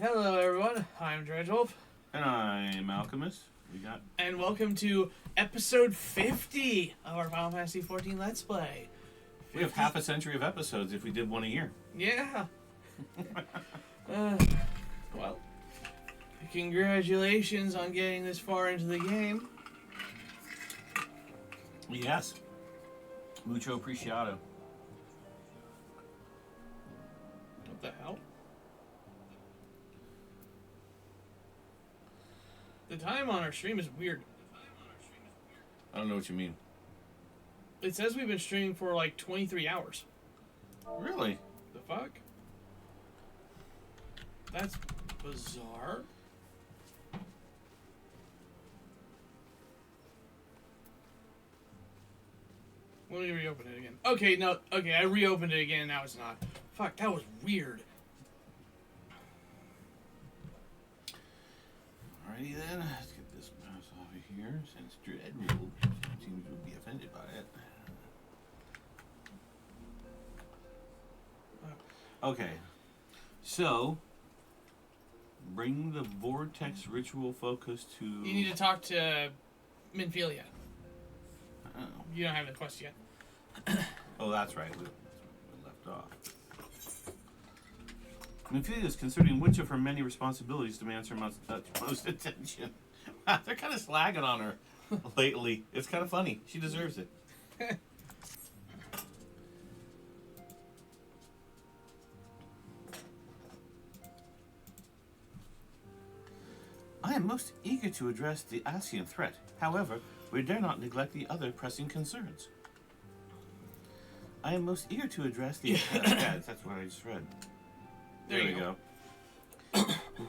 Hello, everyone. I'm Dredgewolf. And I'm Alchemist. And welcome to episode 50 of our Final Fantasy XIV Let's Play. We have half a century of episodes if we did one a year. Yeah. Well, congratulations on getting this far into the game. Yes. Mucho apreciado. What the hell? The time on our stream is weird. I don't know what you mean. It says we've been streaming for like 23 hours. Really? The fuck? That's bizarre. Let me reopen it again. Okay, no. Okay, I reopened it again and now it's not. Fuck, that was weird. Alrighty then, let's get this mouse off of here since Dredgewolf seems to be offended by it. Okay, so bring the vortex ritual focus to. You need to talk to Minfilia. Oh, You don't have the quest yet. oh that's right. We left off. Minfilia is considering which of her many responsibilities demands her most attention. They're kind of slagging on her lately. It's kind of funny. She deserves it. I am most eager to address the Asian threat. However, we dare not neglect the other pressing concerns. I am most eager to address the... yeah, that's what I just read. There we go.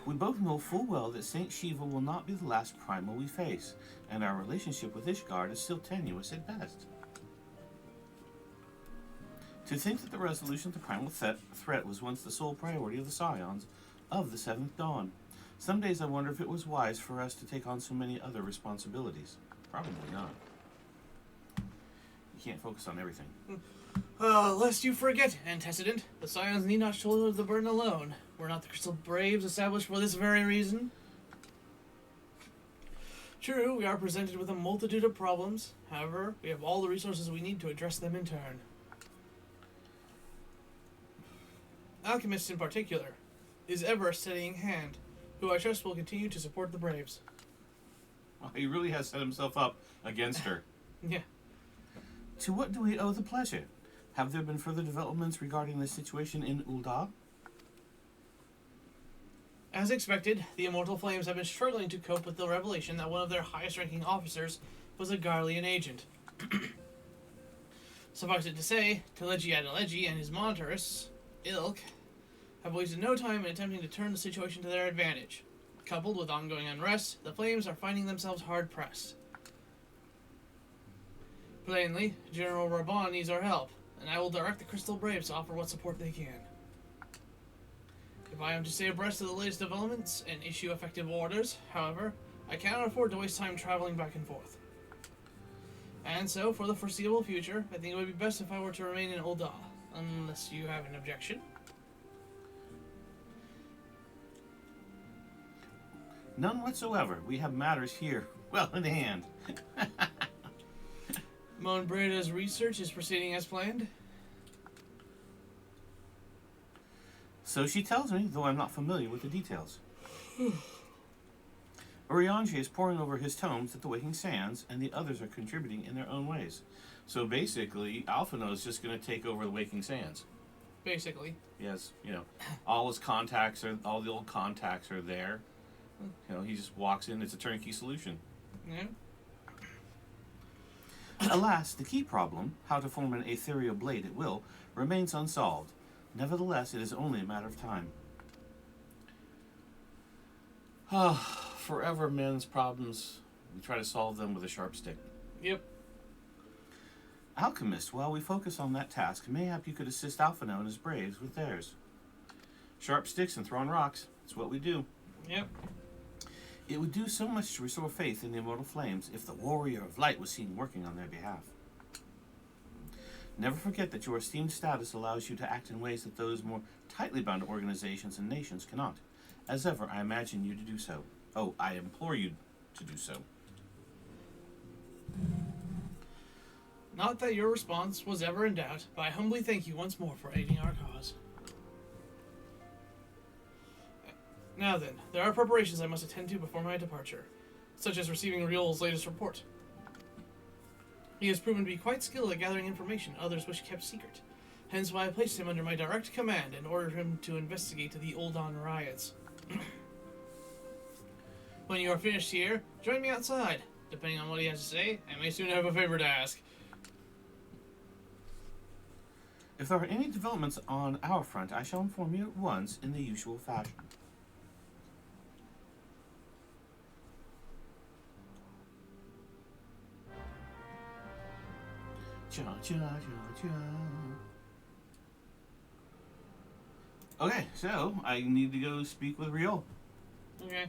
We both know full well that Saint Shiva will not be the last primal we face, and our relationship with Ishgard is still tenuous at best. To think that the resolution of the primal threat was once the sole priority of the Scions of the Seventh Dawn. Some days I wonder if it was wise for us to take on so many other responsibilities. Probably not. You can't focus on everything. Lest you forget, antecedent, the Scions need not shoulder the burden alone. Were not the Crystal Braves established for this very reason? True, we are presented with a multitude of problems. However, we have all the resources we need to address them in turn. Alchemist, in particular, is ever a steadying hand, who I trust will continue to support the Braves. Well, he really has set himself up against her. Yeah. To what do we owe the pleasure? Have there been further developments regarding the situation in Ul'dah? As expected, the Immortal Flames have been struggling to cope with the revelation that one of their highest-ranking officers was a Garlean agent. Suffice it to say, Kelechi Adeleji and his monitors, Ilk, have wasted no time in attempting to turn the situation to their advantage. Coupled with ongoing unrest, the Flames are finding themselves hard-pressed. Plainly, General Raban needs our help, and I will direct the Crystal Braves to offer what support they can. If I am to stay abreast of the latest developments and issue effective orders, however, I cannot afford to waste time traveling back and forth. And so, for the foreseeable future, I think it would be best if I were to remain in Ul'dah, unless you have an objection. None whatsoever. We have matters here well in hand. Mon Breda's research is proceeding as planned. So she tells me, though I'm not familiar with the details. Urianger is poring over his tomes at the Waking Sands, and the others are contributing in their own ways. So basically, Alphino is just going to take over the Waking Sands. Basically. Yes, all his contacts all the old contacts are there. He just walks in. It's a turnkey solution. Yeah. Alas, the key problem, how to form an ethereal blade at will, remains unsolved. Nevertheless, it is only a matter of time. Forever men's problems, we try to solve them with a sharp stick. Yep. Alchemist, while we focus on that task, mayhap you could assist Alphino and his braves with theirs. Sharp sticks and thrown rocks, it's what we do. Yep. It would do so much to restore faith in the Immortal Flames if the Warrior of Light was seen working on their behalf. Never forget that your esteemed status allows you to act in ways that those more tightly bound organizations and nations cannot. As ever, I imagine you to do so. Oh, I implore you to do so. Not that your response was ever in doubt, but I humbly thank you once more for aiding our cause. Now then, there are preparations I must attend to before my departure, such as receiving Riol's latest report. He has proven to be quite skilled at gathering information others wish kept secret, hence why I placed him under my direct command and ordered him to investigate the Uldan riots. When you are finished here, join me outside. Depending on what he has to say, I may soon have a favor to ask. If there are any developments on our front, I shall inform you at once in the usual fashion. Cha, cha, cha, cha. Okay, so I need to go speak with Riol. Okay.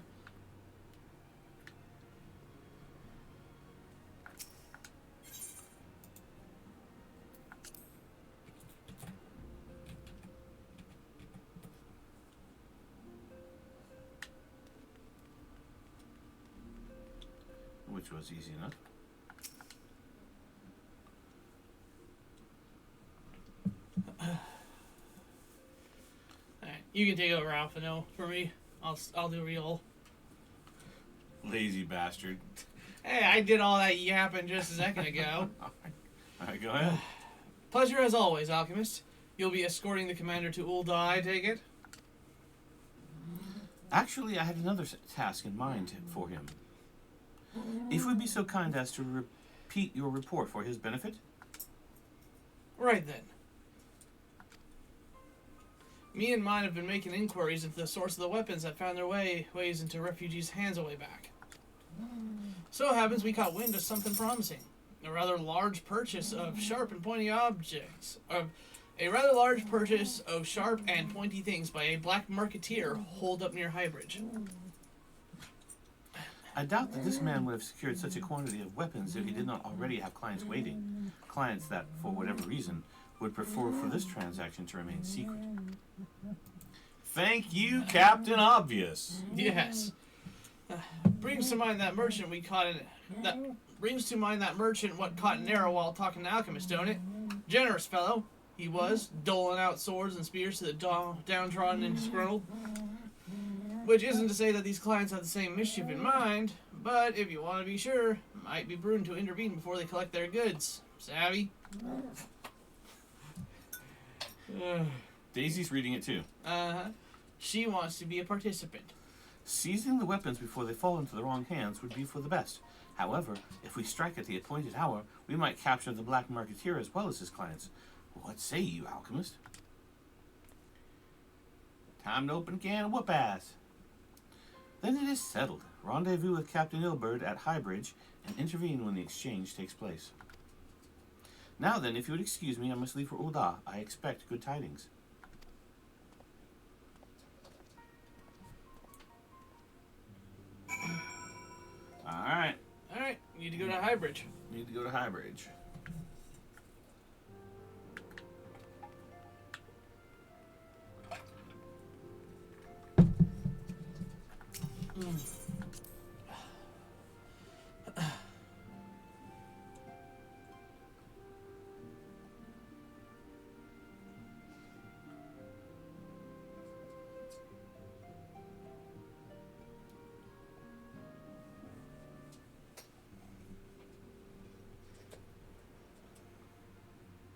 Which was easy enough. Alright, you can take over Alpha No for me. I'll do Riol. Lazy bastard. Hey, I did all that yapping just a second ago. Alright, go ahead. Pleasure as always, Alchemist. You'll be escorting the commander to Ulda, I take it? Actually, I had another task in mind for him. If you'd be so kind as to repeat your report for his benefit. Right then. Me and mine have been making inquiries into the source of the weapons that found their ways into refugees' hands a way back. So it happens we caught wind of something promising. A rather large purchase of sharp and pointy objects. A rather large purchase of sharp and pointy things by a black marketeer holed up near Highbridge. I doubt that this man would have secured such a quantity of weapons if he did not already have clients waiting. Clients that, for whatever reason, would prefer for this transaction to remain secret. Thank you, Captain Obvious. Yes. Brings to mind that merchant we caught in that brings to mind that merchant what caught an arrow while talking to Alchemist, don't it? Generous fellow, he was, doling out swords and spears to the downtrodden and disgruntled. Which isn't to say that these clients have the same mischief in mind, but if you want to be sure, might be prudent to intervene before they collect their goods. Savvy? Daisy's reading it too. She wants to be a participant. Seizing the weapons before they fall into the wrong hands would be for the best. However, if we strike at the appointed hour, we might capture the black marketeer as well as his clients. What say you, Alchemist? Time to open a can of whoop-ass. Then it is settled. Rendezvous with Captain Ilberd at Highbridge and intervene when the exchange takes place. Now then, if you would excuse me, I must leave for Ulda. I expect good tidings. Alright. Alright, need to go to Highbridge. Need to go to Highbridge.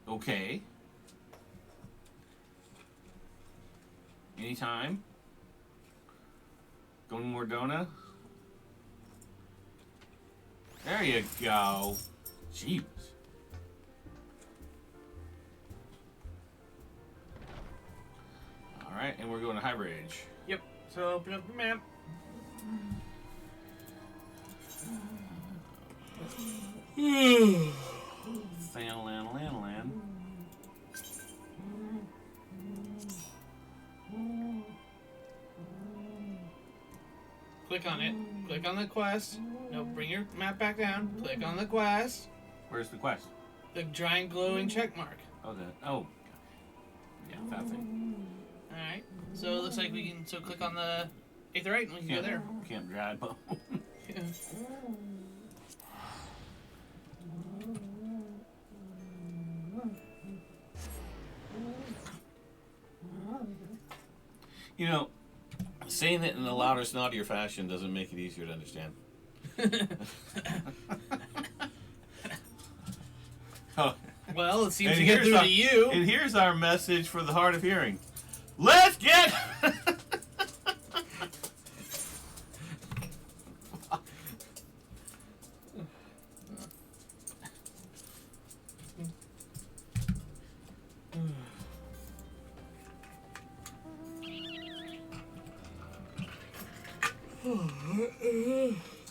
Okay. Anytime. Going to Mordona. There you go. Jeez. Alright, and we're going to Highbridge. Yep, so open up the map. Lan. Click on it. Click on the quest. No, bring your map back down. Click on the quest. Where's the quest? The giant glowing check mark. Oh, oh. Yeah, that thing. Alright. So it looks like we can click on the 8th or 8th, we can go there. Camp Dredgewolf. Yeah. You know, saying it in a louder, snottier fashion doesn't make it easier to understand. Oh, Well, it seems and to get through our, to you. And here's our message for the hard of hearing. Let's get...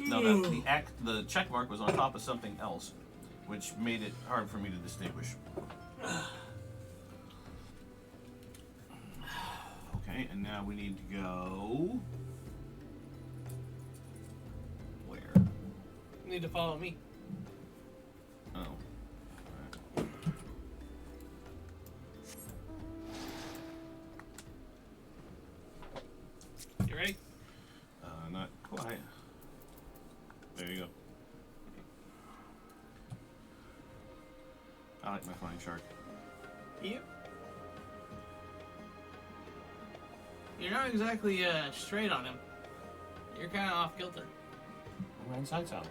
No, the check mark was on top of something else, which made it hard for me to distinguish. Okay, and now we need to go... Where? You need to follow me. Oh. You ready? Not quite. There you go. I like my flying shark. Yep. You're not exactly straight on him. You're kind of off kilter. I'm right sides out.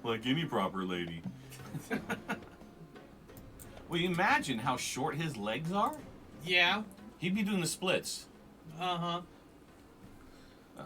Like any proper lady. Well, you imagine how short his legs are? Yeah. He'd be doing the splits. Uh-huh. Oh.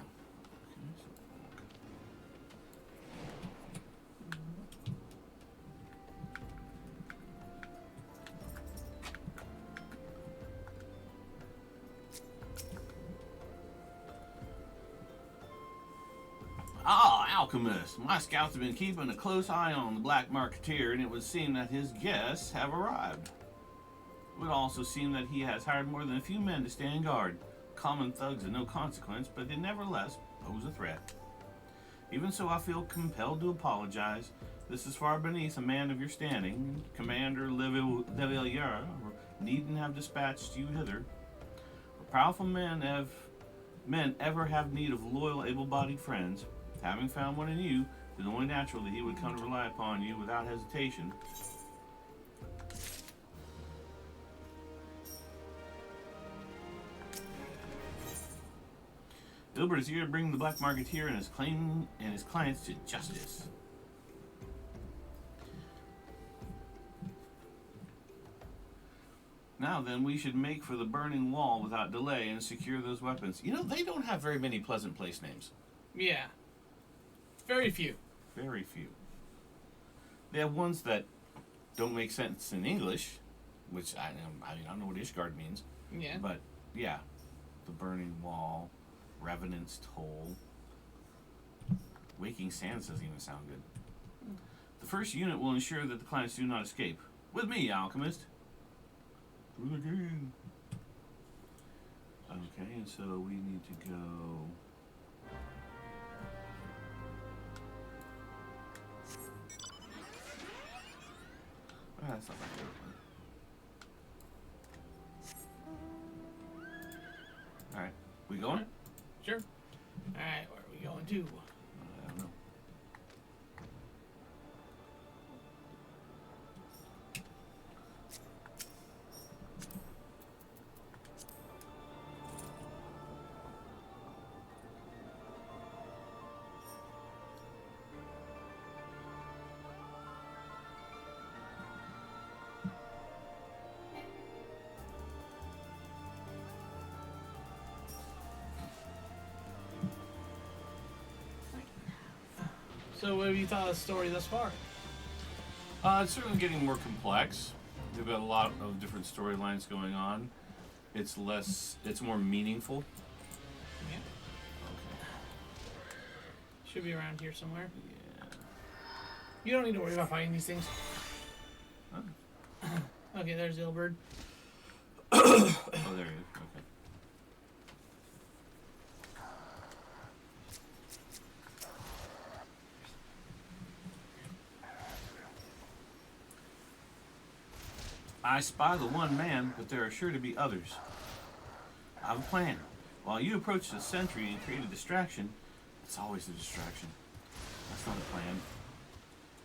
Ah, Alchemist. My scouts have been keeping a close eye on the Black Marketeer, and it would seem that his guests have arrived. It would also seem that he has hired more than a few men to stand guard. Common thugs of no consequence, but they nevertheless pose a threat. Even so, I feel compelled to apologize. This is far beneath a man of your standing. Commander Levelier needn't have dispatched you hither. But powerful men ever have need of loyal, able-bodied friends. Having found one in you, it is only natural that he would come to rely upon you without hesitation. Gilbert is here to bring the Black Marketeer and his clients to justice. Now then, we should make for the burning wall without delay and secure those weapons. You know, they don't have very many pleasant place names. Yeah. Very few. Very few. They have ones that don't make sense in English, which I don't know what Ishgard means. Yeah. But yeah, the burning wall, Revenant's Toll, Waking Sands doesn't even sound good. The first unit will ensure that the clients do not escape. With me, Alchemist. Through the game. Okay, and so we need to go. That's not my favorite one. Alright, we going? Sure. Alright, where are we going to? I don't know. So what have you thought of the story thus far? It's certainly getting more complex. They've got a lot of different storylines going on. It's more meaningful. Yeah. Okay. Should be around here somewhere. Yeah. You don't need to worry about fighting these things. Huh? Okay, there's Ilberd. Oh, there he is. Okay. I spy the one man, but there are sure to be others. I have a plan. While you approach the sentry and create a distraction, it's always a distraction. That's not a plan.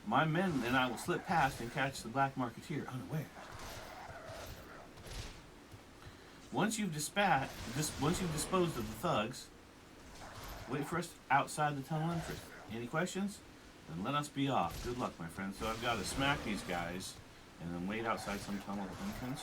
My men and I will slip past and catch the Black Marketeer unaware. Once you've disposed of the thugs, wait for us outside the tunnel entrance. Any questions? Then let us be off. Good luck, my friend. So I've got to smack these guys and then wait outside some tunnel entrance.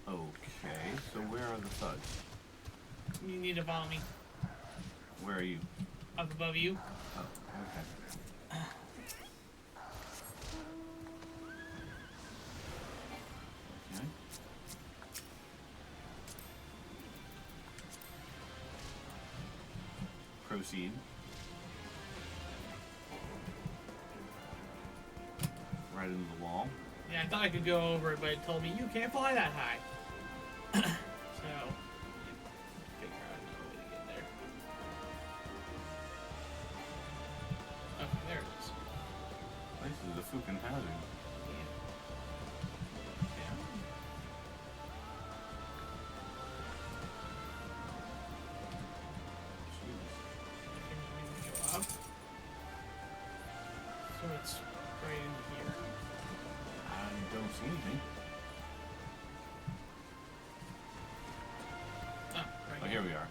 Okay, so where are the thugs? You need to follow me. Where are you? Up above you. Oh, okay. Okay. Proceed. Right into the wall. Yeah, I thought I could go over it, but it told me you can't fly that high. So, figure out another way to get there. Okay, there it is. This is a fucking hazard. Yeah. Jeez. Can we go up? So it's right in here. I don't see anything. Oh, right Oh, here we are.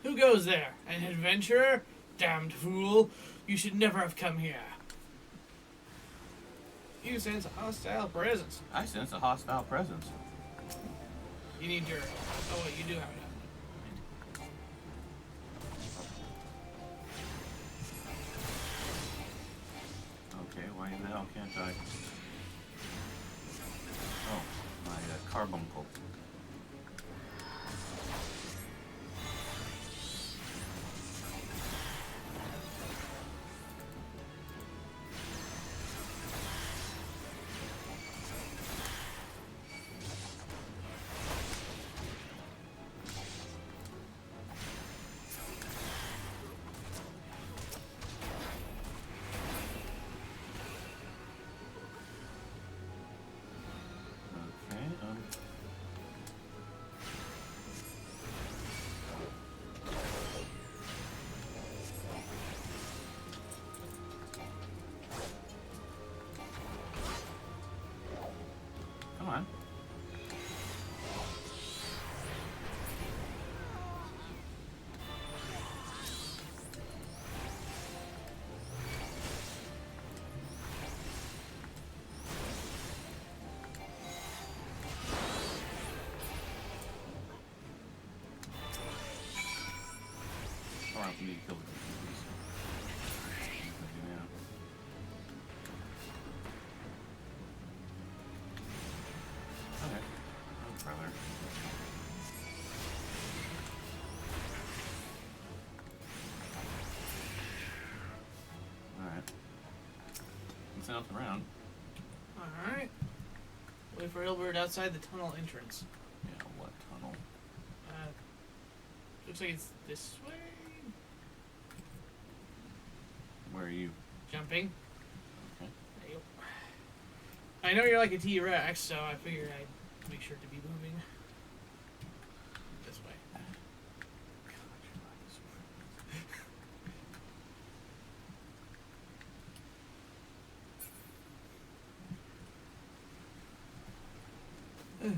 Who goes there? An adventurer? Damned fool. You should never have come here. You sense a hostile presence. I sense a hostile presence. You need your... Oh, wait, you do have it. Okay, why the hell can't I? Oh, my carbuncle. Come on. All right, we need to kill the computers. Okay. Oh, brother. Alright. Nothing else around. Alright. Wait for Ilbert outside the tunnel entrance. Yeah, what tunnel? Looks like it's this way. Where are you? Jumping. Okay. There you go. I know you're like a T-Rex, so I figured I'd make sure to be moving. This way. Oh,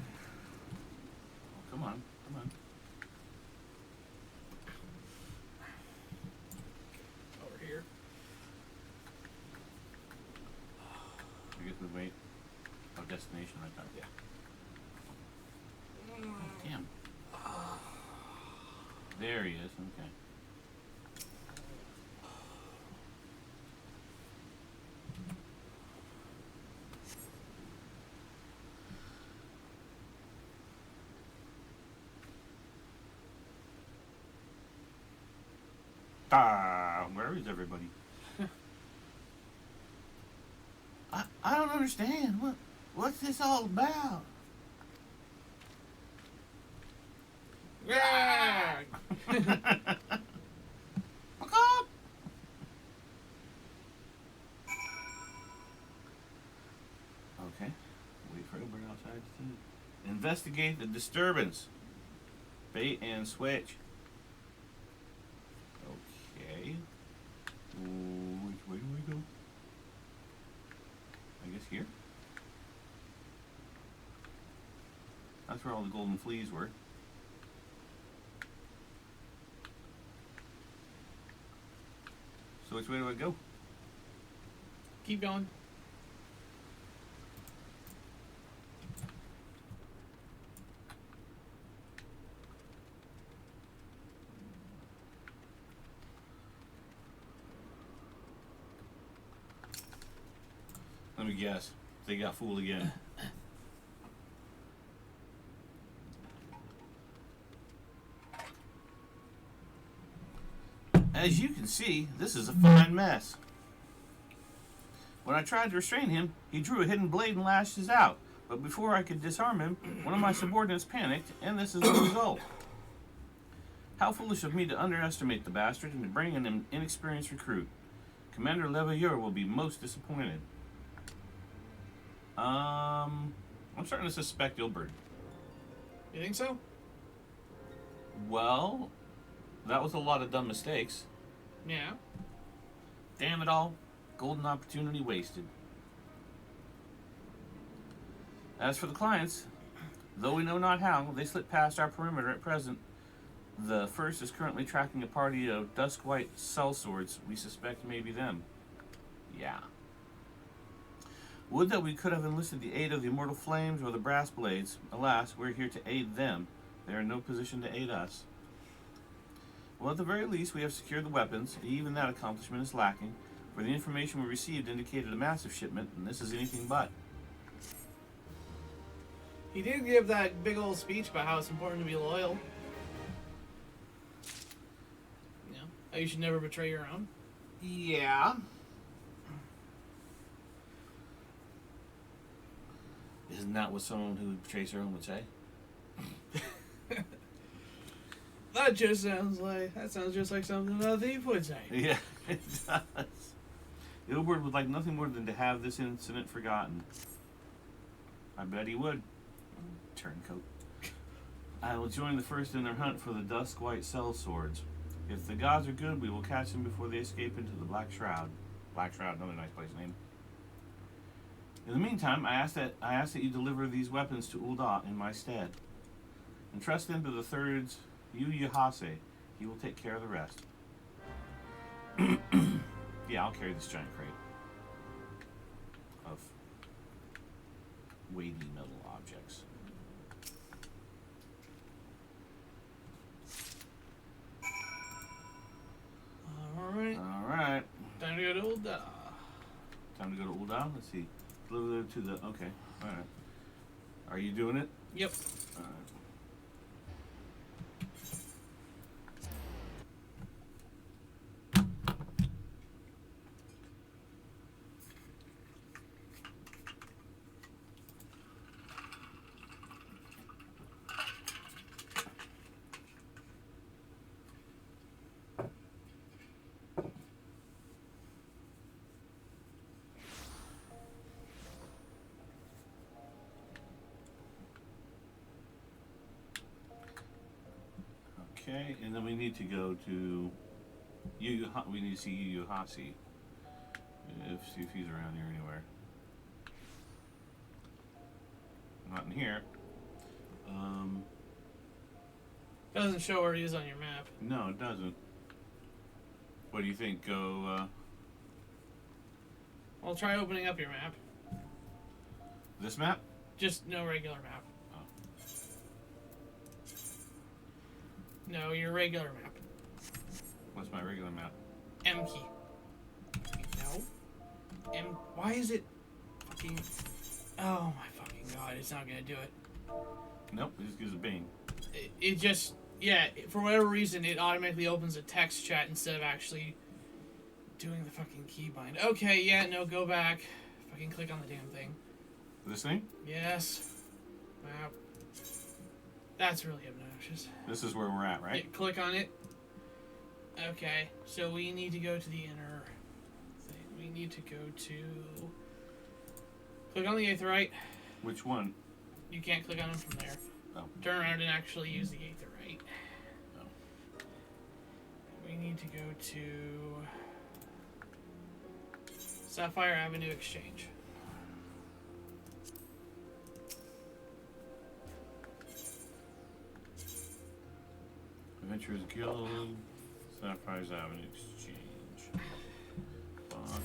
come on, come on. Over here. I guess we wait. Oh, destination right there. Yeah. Oh, damn. There he is, okay. Ah, where is everybody? I don't understand. What's this all about? Yeah. Okay. Wait for everybody outside to see. Investigate the disturbance. Bait and switch. Okay. Which way do we go? I guess here? That's where all the golden fleas were. So which way do I go? Keep going. Let me guess. They got fooled again. As you can see, this is a fine mess. When I tried to restrain him, he drew a hidden blade and lashed us out. But before I could disarm him, one of my subordinates panicked, and this is the result. How foolish of me to underestimate the bastard and to bring in an inexperienced recruit. Commander Leveilleur will be most disappointed. I'm starting to suspect Ilbert. You think so? Well, that was a lot of dumb mistakes. Yeah. Damn it all. Golden opportunity wasted. As for the clients, though we know not how, they slip past our perimeter at present. The first is currently tracking a party of dusk white sellswords we suspect may be them. Yeah. Would that we could have enlisted the aid of the Immortal Flames or the Brass Blades. Alas, we're here to aid them. They are in no position to aid us. Well, at the very least, we have secured the weapons. Even that accomplishment is lacking, for the information we received indicated a massive shipment, and this is anything but. He did give that big old speech about how it's important to be loyal. You know, how you should never betray your own. Yeah. Isn't that what someone who betrays their own would say? That sounds just like something a thief would say. Yeah, it does. Ilbert would like nothing more than to have this incident forgotten. I bet he would. Turncoat. I will join the first in their hunt for the dusk white sellswords. If the gods are good, we will catch them before they escape into the Black Shroud. Black Shroud, another nice place name. In the meantime, I ask that you deliver these weapons to Ul'dah in my stead. Entrust them to the third's Yu Yahase. He will take care of the rest. Yeah, I'll carry this giant crate of weighty metal objects. Alright. Alright. Time to go to Ul'dah. Time to go to Ul'dah? Let's see. Deliver to the... Okay. Alright. Are you doing it? Yep. Alright. Okay, and then we need to go to we need to see Yu Yahase. See if he's around here anywhere. Not in here. Doesn't show where he is on your map. No, it doesn't. What do you think? Go Well, try opening up your map. this map? Just no regular map. Oh. No, your regular map. What's my regular map? M key. No. Why is it fucking... Oh my fucking god, it's not gonna do it. Nope, it just gives a bing. It just... Yeah, for whatever reason, it automatically opens a text chat instead of actually doing the fucking keybind. Okay, yeah, no, go back. I can click on the damn thing. This thing? Yes. Wow. That's really obnoxious. This is where we're at, right? Yeah, click on it. Okay, so we need to go to the inner thing. We need to go to... Click on the aetheryte. Which one? You can't click on them from there. Oh. Turn around and actually use the aetheryte. Oh. We need to go to... Sapphire Avenue Exchange. Adventurers Guild, Sapphire's Avenue Exchange. Fuck.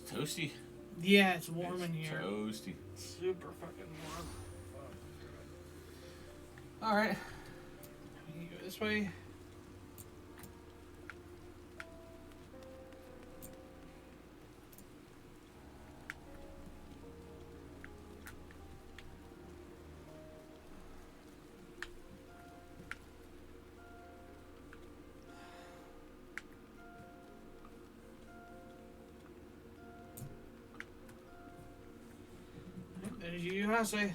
It's toasty. Yeah, it's warm in here. Toasty. Super fucking warm. Alright. You go this way. There's you, Hase.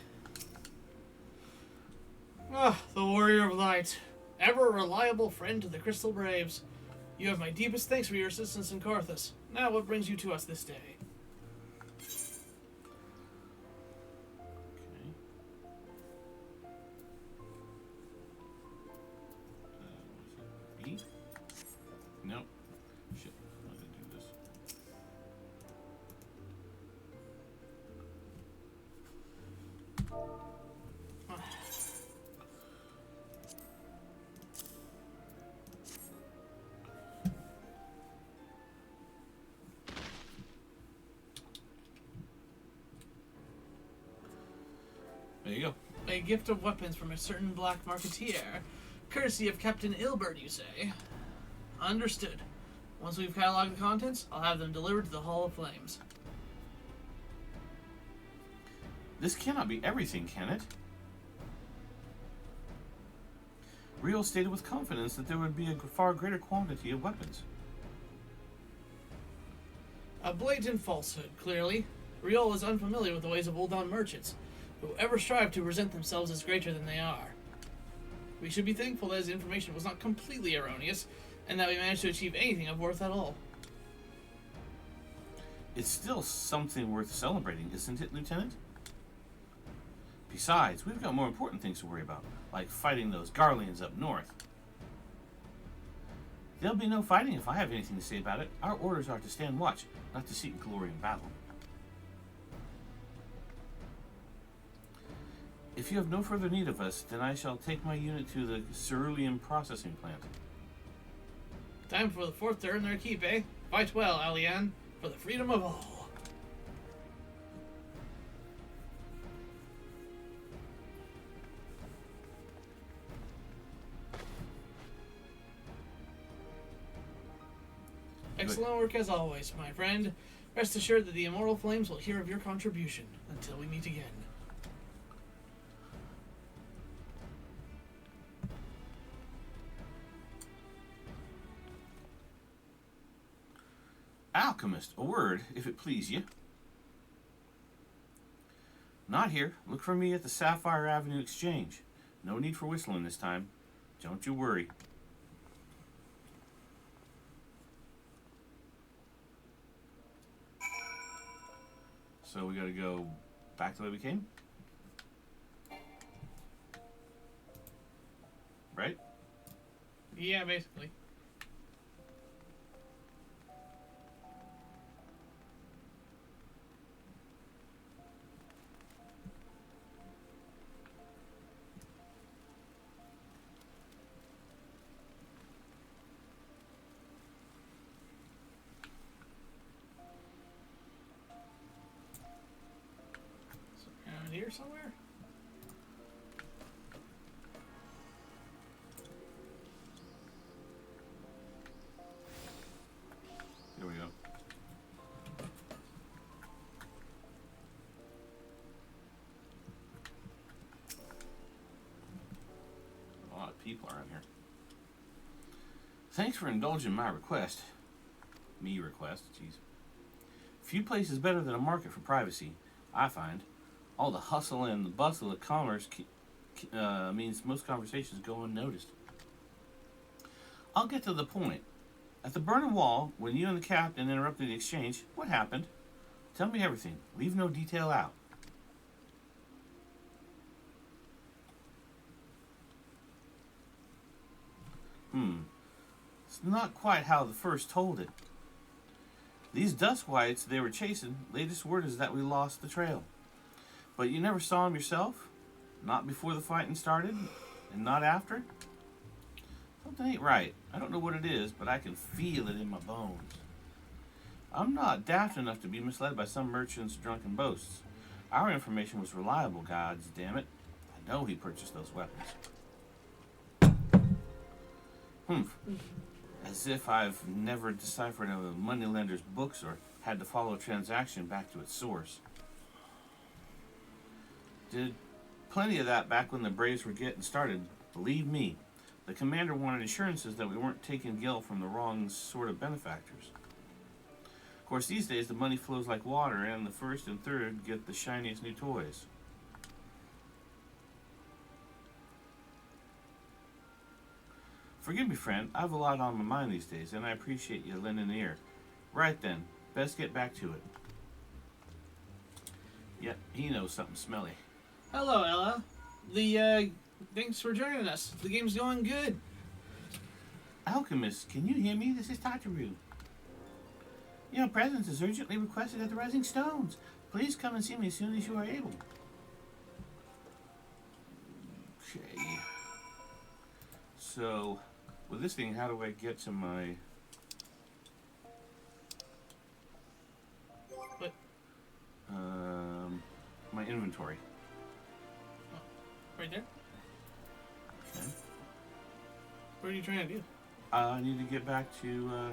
Ah, the Warrior of Light. Ever a reliable friend to the Crystal Braves. You have my deepest thanks for your assistance in Carthus. Now, what brings you to us this day? Okay. Was it B? Nope. Shit. I didn't do this. There you go. A gift of weapons from a certain black marketeer. Courtesy of Captain Ilbert, you say? Understood. Once we've cataloged the contents, I'll have them delivered to the Hall of Flames. This cannot be everything, can it? Rio stated with confidence that there would be a far greater quantity of weapons. A blatant falsehood, clearly. Riol is unfamiliar with the ways of Uldan merchants, who ever strive to present themselves as greater than they are. We should be thankful that his information was not completely erroneous, and that we managed to achieve anything of worth at all. It's still something worth celebrating, isn't it, Lieutenant? Besides, we've got more important things to worry about, like fighting those Garleans up north. There'll be no fighting if I have anything to say about it. Our orders are to stand watch, not to seek glory in battle. If you have no further need of us, then I shall take my unit to the cerulean processing plant. Time for the fourth to earn their keep, eh? Fight well, Alian, for the freedom of all. Excellent work as always, my friend. Rest assured that the Immortal Flames will hear of your contribution until we meet again. Alchemist, a word, if it please you. Not here. Look for me at the Sapphire Avenue Exchange. No need for whistling this time. Don't you worry. So we gotta go back the way we came? Right? Yeah, basically. Around here somewhere? Here we go. A lot of people around here. Thanks for indulging my request. Me request, jeez. Few places better than a market for privacy, I find. All the hustle and the bustle of commerce means most conversations go unnoticed. I'll get to the point. At the burning wall, when you and the captain interrupted the exchange, what happened? Tell me everything. Leave no detail out. It's not quite how the first told it. These dust whites they were chasing, latest word is that we lost the trail. But you never saw them yourself? Not before the fighting started? And not after? Something ain't right. I don't know what it is, but I can feel it in my bones. I'm not daft enough to be misled by some merchant's drunken boasts. Our information was reliable, gods damn it. I know he purchased those weapons. As if I've never deciphered a moneylender's books or had to follow a transaction back to its source. Did plenty of that back when the Braves were getting started. Believe me, the commander wanted assurances that we weren't taking Gil from the wrong sort of benefactors. Of course, these days the money flows like water, and the first and third get the shiniest new toys. Forgive me, friend. I have a lot on my mind these days, and I appreciate you lending an ear. Right then, best get back to it. Yep, he knows something smelly. Hello, Ella. Thanks for joining us. The game's going good. Alchemist, can you hear me? This is Tataru. Your presence is urgently requested at the Rising Stones. Please come and see me as soon as you are able. Okay. So, with this thing, how do I get to my... What? My inventory. Oh, right there? Okay. What are you trying to do? I need to get back to,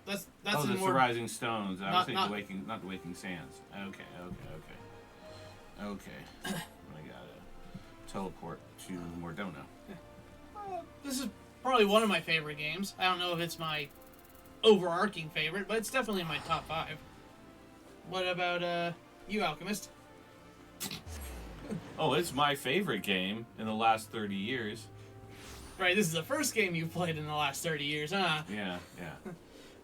That's oh, that's more... the Rising Stones. I was thinking not the Waking Sands. Okay. I gotta teleport to Mordona. This is probably one of my favorite games. I don't know if it's my overarching favorite, but it's definitely in my top 5. What about, you, Alchemist? Oh, it's my favorite game in the last 30 years. Right, this is the first game you've played in the last 30 years, huh? Yeah.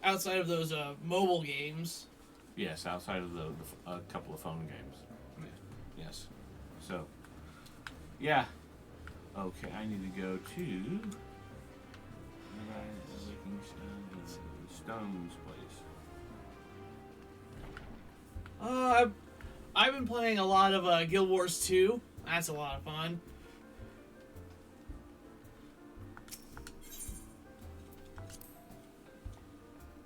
Outside of those, mobile games. Yes, outside of the a couple of phone games. Yes. So, yeah. Okay, I need to go to Stone's place. I've been playing a lot of Guild Wars 2. That's a lot of fun.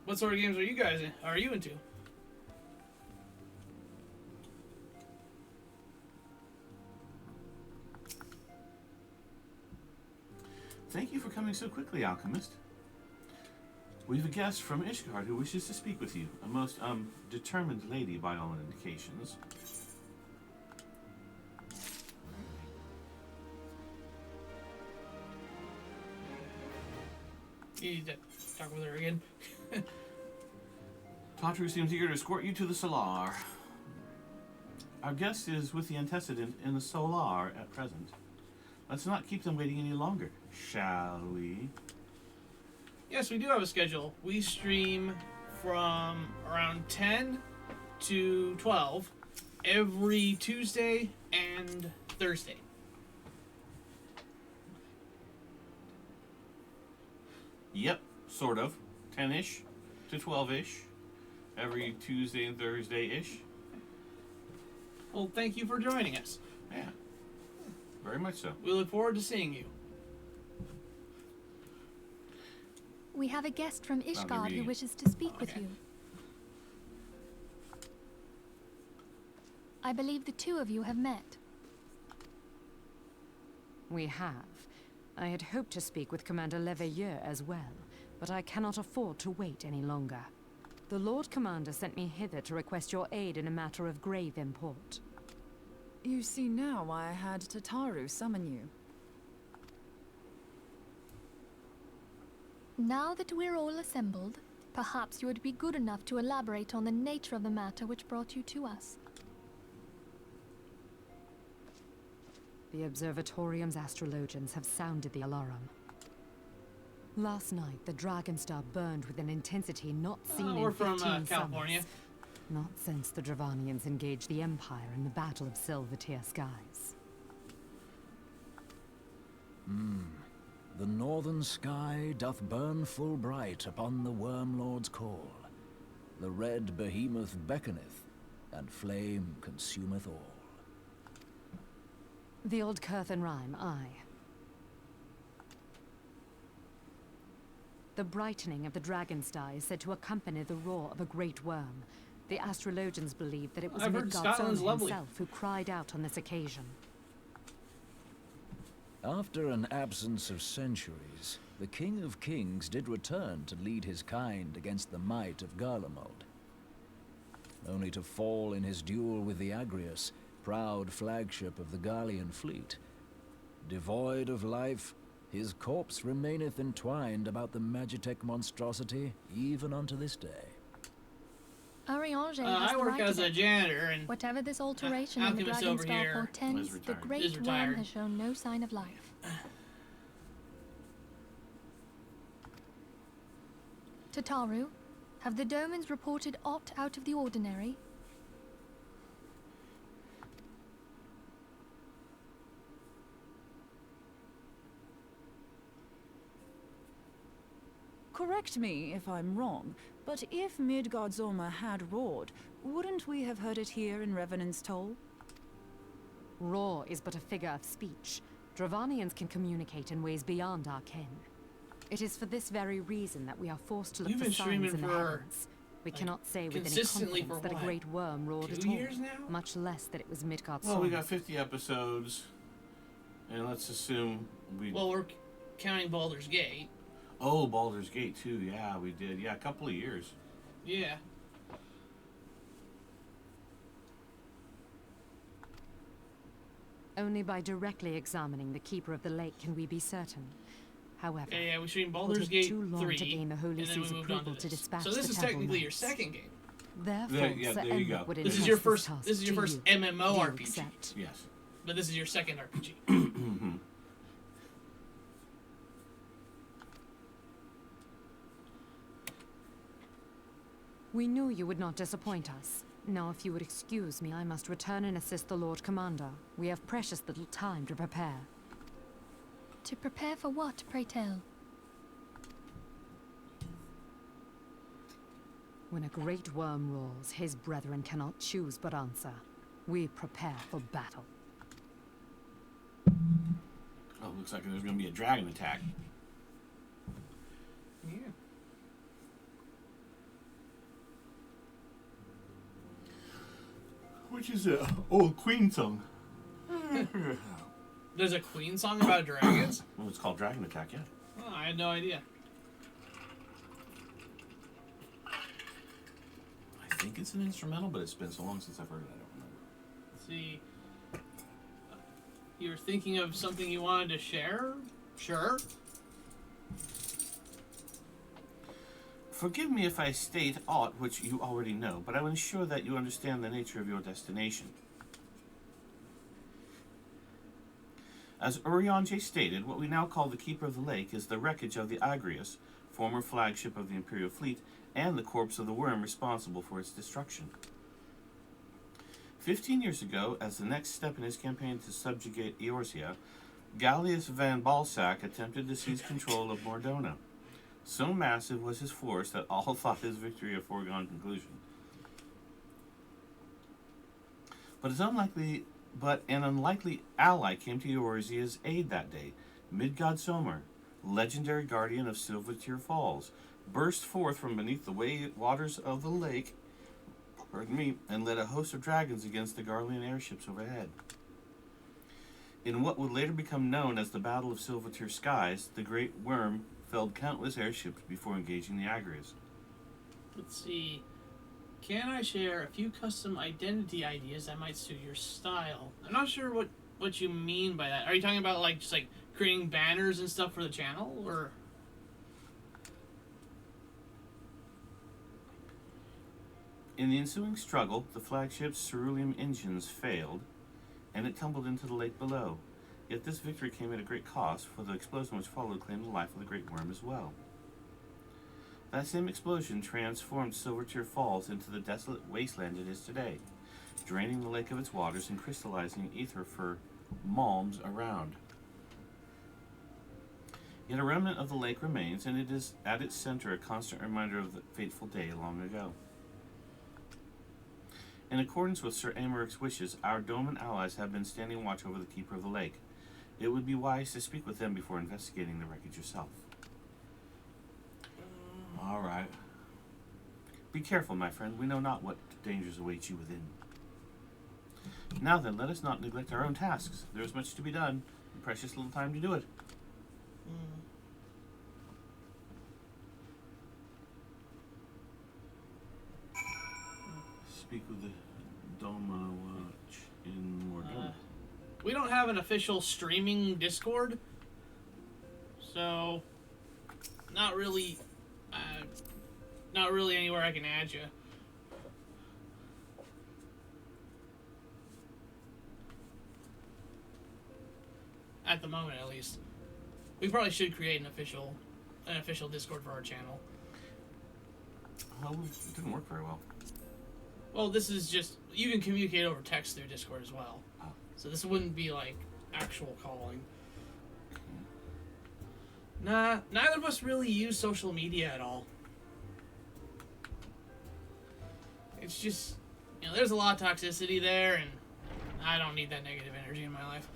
What sort of games are you into? Thank you for coming so quickly, Alchemist. We have a guest from Ishgard who wishes to speak with you. A most, determined lady by all indications. You need to talk with her again. Tataru seems eager to escort you to the Solar. Our guest is with the antecedent in the Solar at present. Let's not keep them waiting any longer, shall we? Yes, we do have a schedule. We stream from around 10 to 12 every Tuesday and Thursday. Yep, sort of. 10-ish to 12-ish. Every Tuesday and Thursday-ish. Well, thank you for joining us. Yeah. Very much so. We look forward to seeing you. We have a guest from Ishgard who reading. wishes to speak with you. I believe the two of you have met. We have. I had hoped to speak with Commander Leveilleur as well, but I cannot afford to wait any longer. The Lord Commander sent me hither to request your aid in a matter of grave import. You see now why I had Tataru summon you. Now that we're all assembled, perhaps you would be good enough to elaborate on the nature of the matter which brought you to us. The Observatorium's astrologians have sounded the alarm. Last night, the Dragonstar burned with an intensity not seen We're in from 15 California. summers. Not since the Dravanians engaged the Empire in the Battle of Silvertear Skies. The northern sky doth burn full bright upon the Wormlord's call. The red behemoth beckoneth, and flame consumeth all. The old Curthan rhyme, aye. The brightening of the Dragonstar is said to accompany the roar of a great worm. The astrologians believe that it was I've heard Midgard's Scotland's own lovely. himself who cried out on this occasion. After an absence of centuries, the King of Kings did return to lead his kind against the might of Garlemald, only to fall in his duel with the Agrius, proud flagship of the Garlean fleet. Devoid of life, his corpse remaineth entwined about the Magitech monstrosity even unto this day. Ariange has I the work right as of a it. janitor, and Whatever this alteration in the Alchemist over Dragonstar here portends, is the retired. great Is worm retired. has shown no sign of life. Tataru, have the Domans reported aught out of the ordinary? Correct me if I'm wrong, but if Midgardsormr had roared, wouldn't we have heard it here in Revenant's Toll? Roar is but a figure of speech. Dravanians can communicate in ways beyond our ken. It is for this very reason that we are forced to look You've for been signs streaming in the for, heavens. We like, cannot say with any consistently confidence for that a what? great worm roared 2 at all, years now? much less that it was Midgardsormr. Well, we got 50 episodes, and let's assume we. well, we're counting Baldur's Gate. Oh, Baldur's Gate too. Yeah, we did. Yeah, a couple of years. Yeah. Only by directly examining the Keeper of the Lake can we be certain. However, Yeah, we streamed it will Baldur's take Gate too long 3, to gain the Holy and then we See's moved on approval to this. dispatch So this the is Temple technically your Knights. second game. Therefore, Yeah, Sir there you Emmet go. would This is entrust your first. task This is your to first you. MMORPG, Do you accept? Yes. but this is your second RPG. We knew you would not disappoint us. Now, if you would excuse me, I must return and assist the Lord Commander. We have precious little time to prepare. To prepare for what, pray tell? When a great worm roars, his brethren cannot choose but answer. We prepare for battle. Oh, looks like there's going to be a dragon attack. Yeah. Which is a old Queen song. There's a Queen song about dragons? Well, it's called Dragon Attack, yeah. Oh, I had no idea. I think it's an instrumental, but it's been so long since I've heard it, I don't remember. Let's see. You were thinking of something you wanted to share? Sure. Forgive me if I state aught which you already know, but I will ensure that you understand the nature of your destination. As Urianger stated, what we now call the Keeper of the Lake is the wreckage of the Agrius, former flagship of the Imperial fleet, and the corpse of the worm responsible for its destruction. 15 years ago, as the next step in his campaign to subjugate Eorzea, Gallius van Balsac attempted to seize control of Mordona. So massive was his force that all thought his victory a foregone conclusion. But an unlikely ally came to Eorzea's aid that day. Midgardsormr, legendary guardian of Silvertear Falls, burst forth from beneath the waters of the lake, and led a host of dragons against the Garlean airships overhead. In what would later become known as the Battle of Silvertear Skies, the Great Worm felled countless airships before engaging the Agrias. Let's see. Can I share a few custom identity ideas that might suit your style? I'm not sure what you mean by that. Are you talking about just creating banners and stuff for the channel, or? In the ensuing struggle, the flagship's cerulean engines failed, and it tumbled into the lake below. Yet this victory came at a great cost, for the explosion which followed claimed the life of the great worm as well. That same explosion transformed Silvertear Falls into the desolate wasteland it is today, draining the lake of its waters and crystallizing ether for malms around. Yet a remnant of the lake remains, and it is at its center a constant reminder of the fateful day long ago. In accordance with Sir Amaric's wishes, our dome and allies have been standing watch over the keeper of the lake. It would be wise to speak with them before investigating the wreckage yourself. All right. Be careful, my friend. We know not what dangers await you within. Now then, let us not neglect our own tasks. There is much to be done, and precious little time to do it. Speak with the Doma Watch in Mordor. We don't have an official streaming Discord, so not really anywhere I can add you. At the moment, at least. We probably should create an official Discord for our channel. Well, it didn't work very well. Well, this is just, you can communicate over text through Discord as well. Oh. So this wouldn't be like actual calling. Nah, neither of us really use social media at all. It's just, there's a lot of toxicity there, and I don't need that negative energy in my life.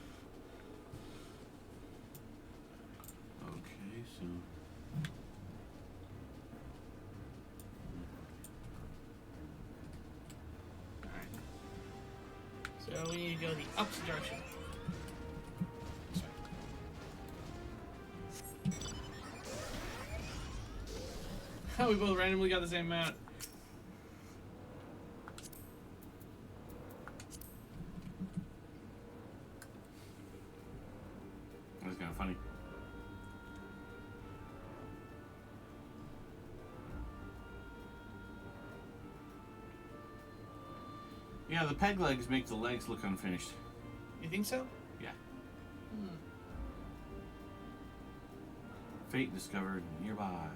Okay, so... Alright. So we need to go the opposite direction. Sorry. We both randomly got the same amount. That's kind of funny. Yeah, the peg legs make the legs look unfinished. You think so? Yeah. Fate discovered nearby.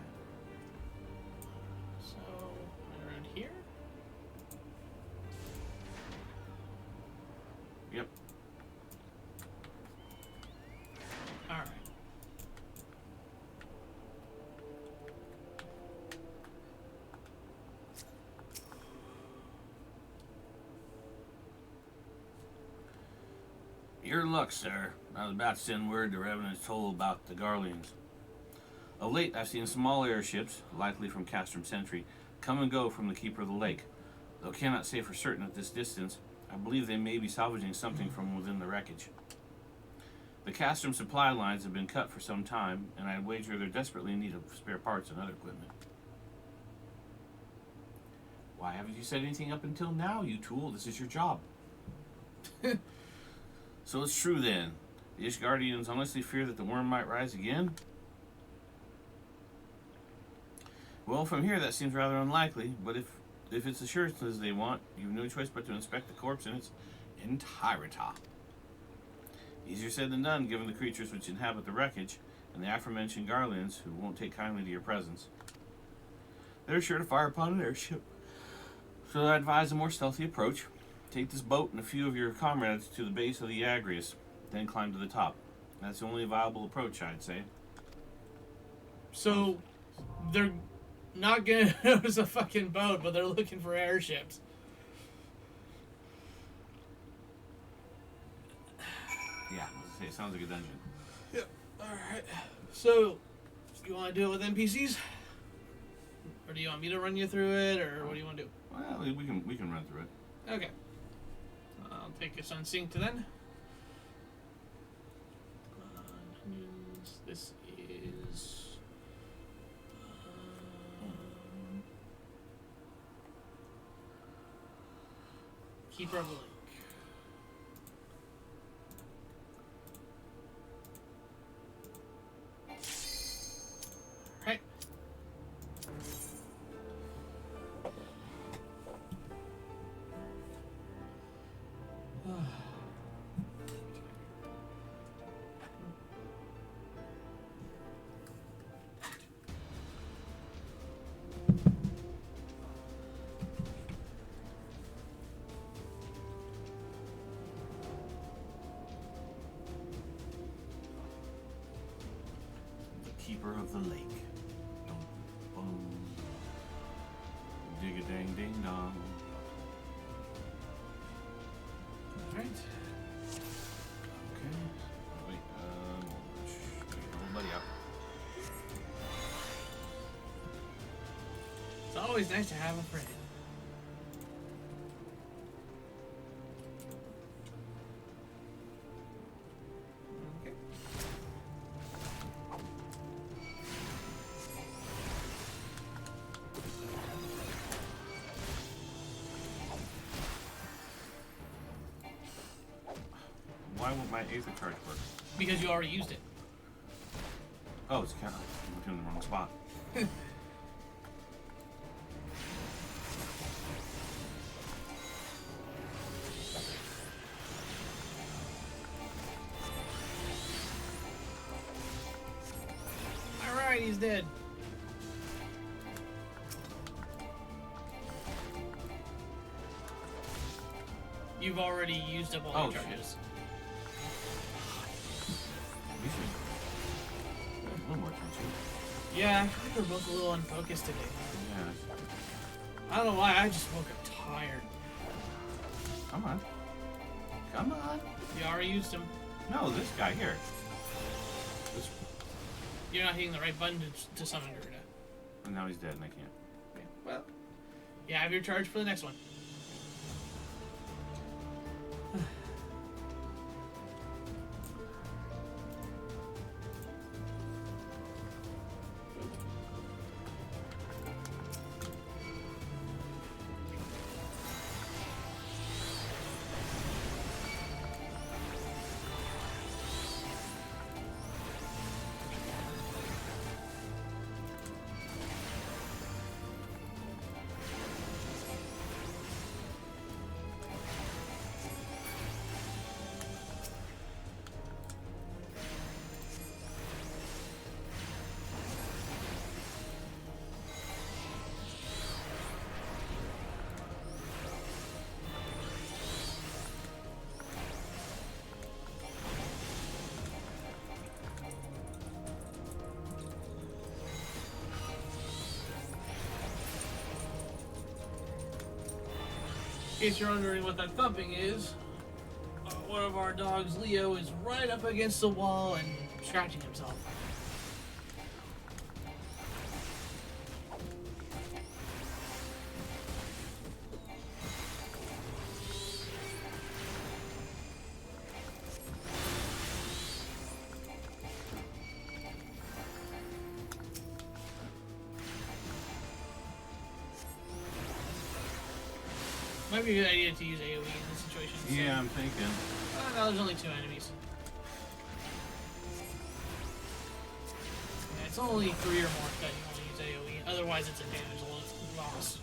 So, around here? Yep. Alright. Your luck, sir. I was about to send word to Revenant's toll about the Garleans. Of late, I've seen small airships, likely from Castrum Sentry, come and go from the Keeper of the Lake. Though cannot say for certain at this distance, I believe they may be salvaging something from within the wreckage. The Castrum supply lines have been cut for some time, and I'd wager they're desperately in need of spare parts and other equipment. Why haven't you said anything up until now, you tool? This is your job. So it's true then. The Ishgardians honestly fear that the worm might rise again? Well, from here that seems rather unlikely, but if it's assurances they want, you've no choice but to inspect the corpse in its entirety. Easier said than done, given the creatures which inhabit the wreckage, and the aforementioned Garleans, who won't take kindly to your presence. They're sure to fire upon an airship, so I advise a more stealthy approach. Take this boat and a few of your comrades to the base of the Agrius, then climb to the top. That's the only viable approach, I'd say. So, they're not gonna notice a fucking boat, but they're looking for airships. Yeah, let's say it sounds like a dungeon. Yep. Alright. So, you want to do it with NPCs? Or do you want me to run you through it, or what do you want to do? Well, we can run through it. Okay. I'll take us unsynced then. This is... Keeper of the Lake. Right. keeper of the lake. Dum, boom. Dig a dang ding dong. Alright. Okay. Wait, little buddy up. It's always nice to have a friend. Okay. Why won't my Aether charge work? Because you already used it. Oh, it's kind of. I'm looking in the wrong spot. Alright, he's dead. You've already used up all Oh, your shit. charges. We should. A little more attention. Yeah, I feel like we're both a little unfocused today. Yeah. I don't know why, I just woke up tired. Come on. Come on. You already used him. No, this guy here. This. You're not hitting the right button to summon Garuda. And now he's dead and I can't. Okay, well, you have your charge for the next one. In case you're wondering what that thumping is, one of our dogs, Leo, is right up against the wall and scratching himself. Might be a good idea to use AoE in this situation. Yeah, I'm thinking. No, there's only 2 enemies. Yeah, it's only 3 or more that you want to use AoE. Otherwise, it's a damage loss.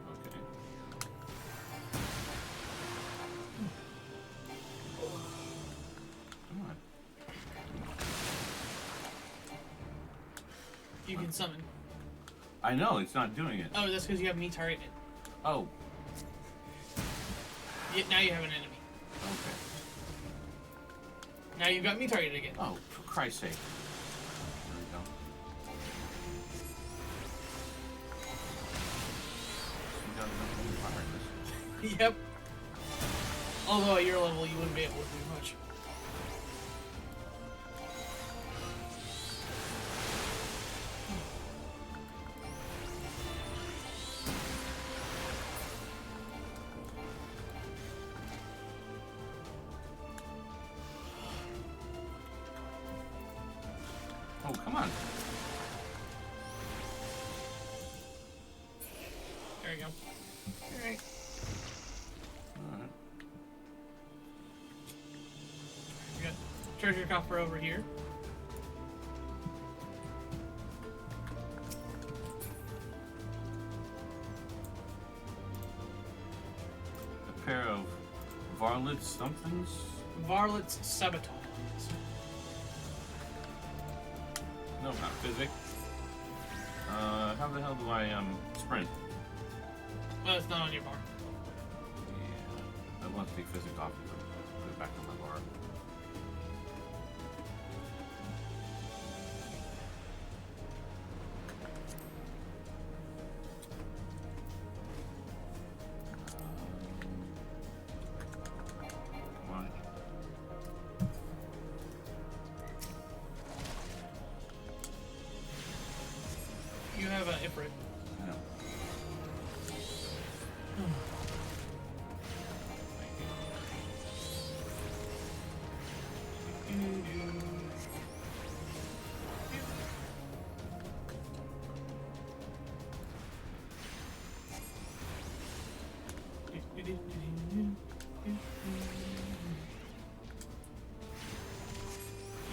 Okay. Come on. You can summon. I know, it's not doing it. Oh, that's because you have me targeted. Oh, Now you have an enemy. okay. Now you've got me targeted again. Oh, for Christ's sake. There we go. You got enough fire in this. Yep. Although at your level, you wouldn't be able to do much. Oh, come on. There you go. Alright. Alright. We got treasure coffer over here. A pair of varlet somethings? Varlet's Sabatons. No, not physic. How the hell do I sprint? Well, it's not on your bar. Yeah. I want to take physics off and put it back on my bar. Come on. You have an Ifrit. I know.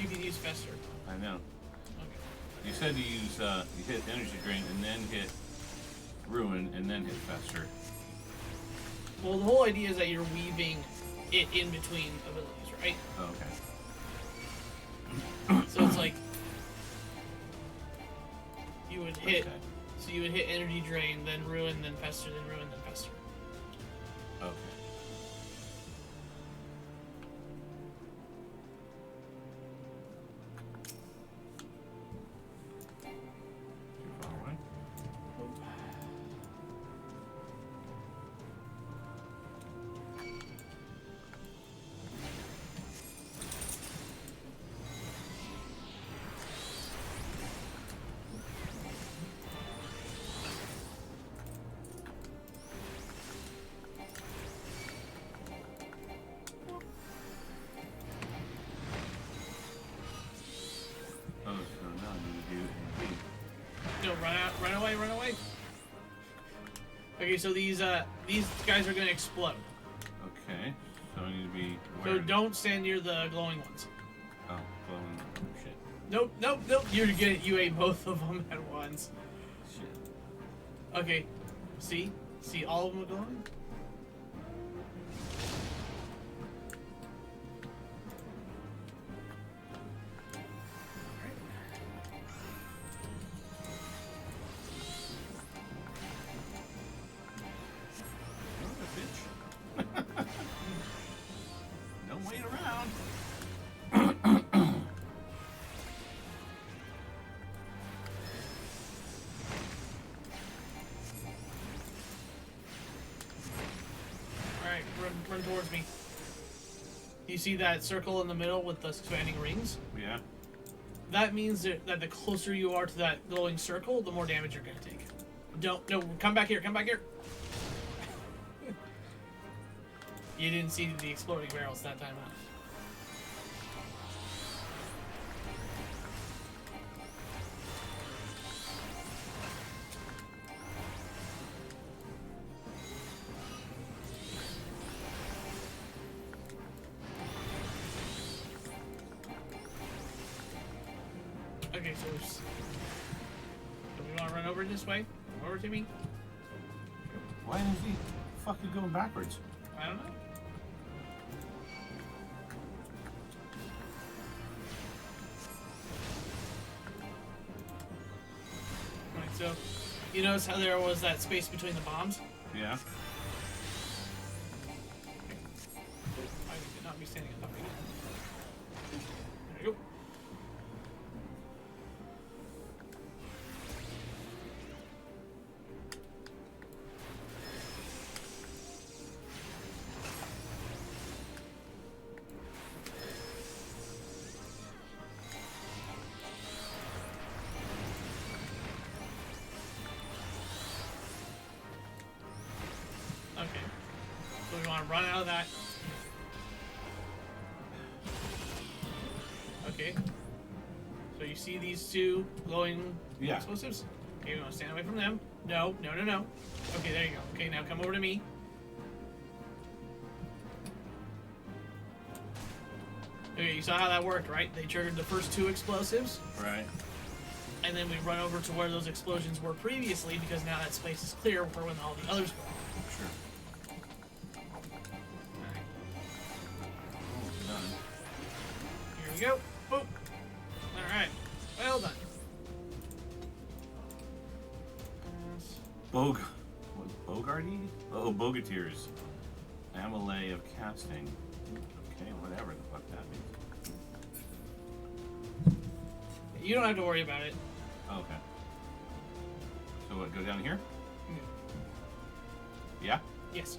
You can use Fester. I know. Okay. You said you use you hit energy drain and then hit ruin and then hit fester. Well, the whole idea is that you're weaving it in between abilities, right? Oh, okay. So it's like you would hit. Okay. So you would hit energy drain, then ruin, then fester, then ruin, then fester. Okay. Too far away. Oh, so now you do No, run away, run away. Okay, so these guys are gonna explode. Okay. So I need to be So where? don't stand near the glowing ones. Oh, glowing. Shit. Nope, nope, nope. You ate both of them at once. Shit. Okay, see all of them are glowing. Don't wait around. Alright, run towards me. You see that circle in the middle with the expanding rings? Yeah. That means that the closer you are to that glowing circle, the more damage you're gonna take. No, come back here, come back here. You didn't see the exploding barrels that time, huh? Okay, so do we want to run over this way? Come over to me? Why is he fucking going backwards? I don't know. Alright, so you notice how there was that space between the bombs? Yeah. I did not be standing on top of it. There you go. Okay. So we want to run out of that. Okay. So you see these two glowing Yeah. explosives? Okay, we want to stand away from them. No, no, no, no. Okay, there you go. Okay, now come over to me. Okay, you saw how that worked, right? They triggered the first two explosives, Right. and then we run over to where those explosions were previously, because now that space is clear for when all the others go off. Sure. Alright, Almost done. here we go. Boop. Alright, well done. Bogue. Bogarty? Oh, Bogateers. Amelie of casting. Okay, whatever the fuck that means. You don't have to worry about it. Oh, okay. So what, go down here? Mm. Yeah? Yes.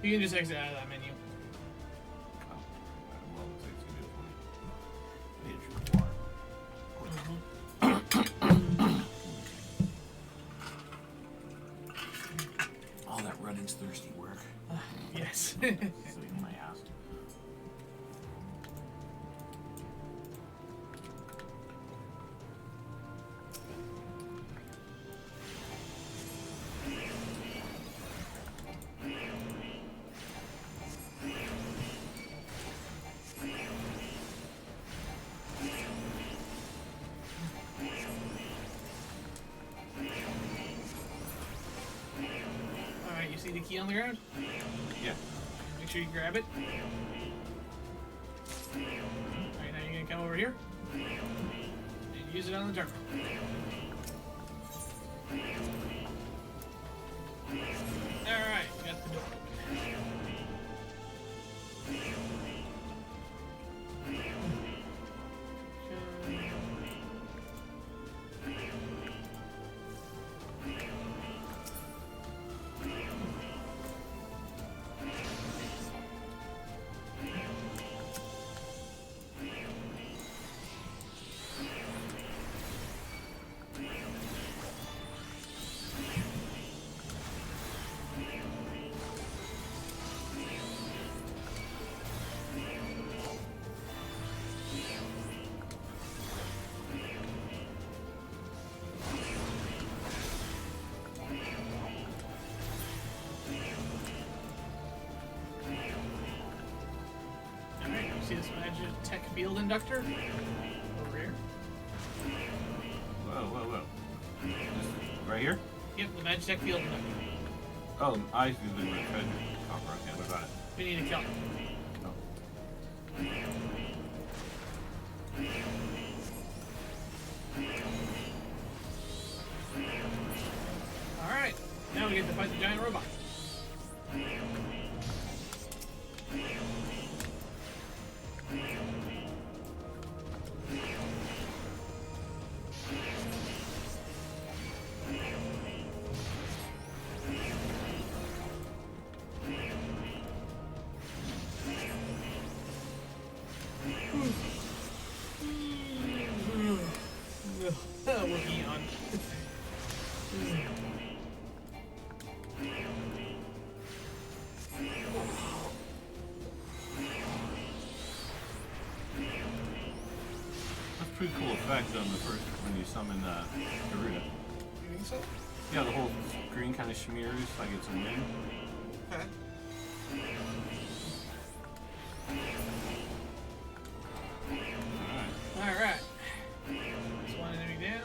You can just exit out of that menu. Oh. Well, looks like it's gonna be a 20. All that running's thirsty work. Yes. Sitting on my ass. Alright, you see the key on the ground? Yeah. Make sure you grab it. Alright, now you're gonna come over here and use it on the terminal. Alright, got the door open. Alright, you see this Magitech field inductor? Over here. Whoa, whoa, whoa. This, right here? Yep, the Magitech field inductor. Oh, I see the treasure copper. Okay, what about it? We need to kill it. Oh. Alright, now we get to fight the giant robot. Wookie on. That's a pretty cool effect on the first when you summon Garuda. You think so? Yeah, the whole screen kind of smears like it's a wind. Okay. Alright. Alright. That's one enemy down.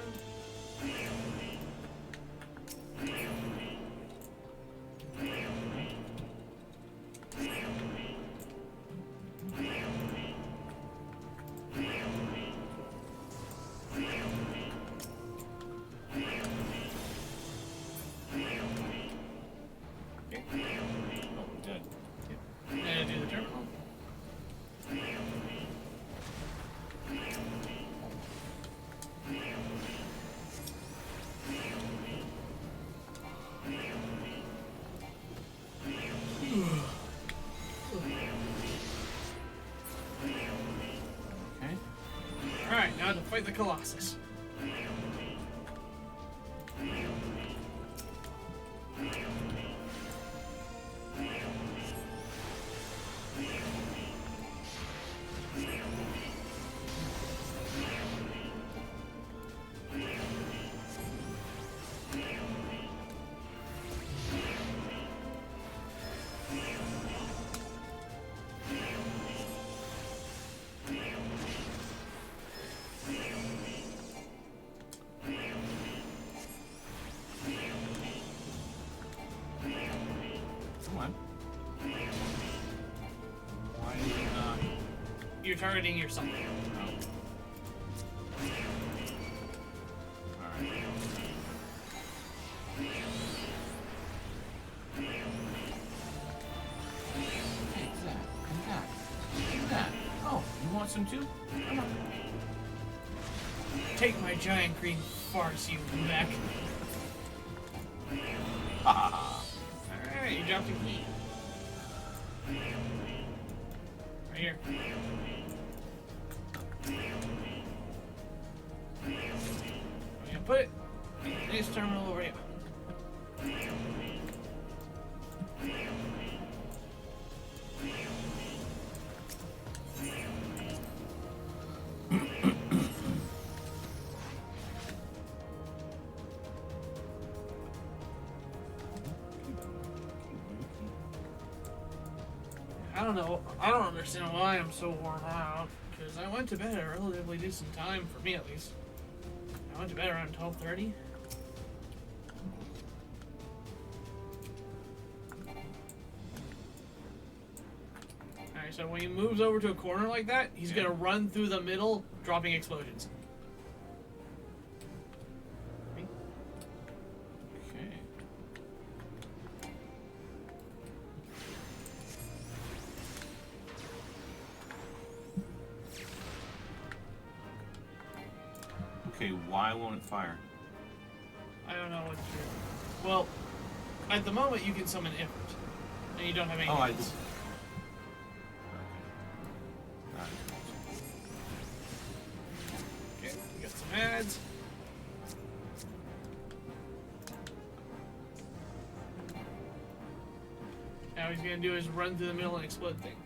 Okay. Oh, I'm dead. Now do the terminal. Okay. Alright, now to fight the Colossus. Come on. Why is it not? You're targeting yourself. Oh. Alright. some too? Come on. Take my giant green farce, you mech. Alright, you dropped a key. Right here. I'm gonna put it in this terminal over here. I don't know. I don't understand why I'm so worn out. Because I went to bed at a relatively decent time, for me at least. I went to bed around 12:30. Alright, so when he moves over to a corner like that, he's gonna run through the middle, dropping explosions. Okay. Okay, why won't it fire? I don't know what to do. Well, at the moment you can summon Ifrit, and you don't have any Oh, I hits. just. Okay, we got some ads. Now he's gonna do is run through the middle and explode thing.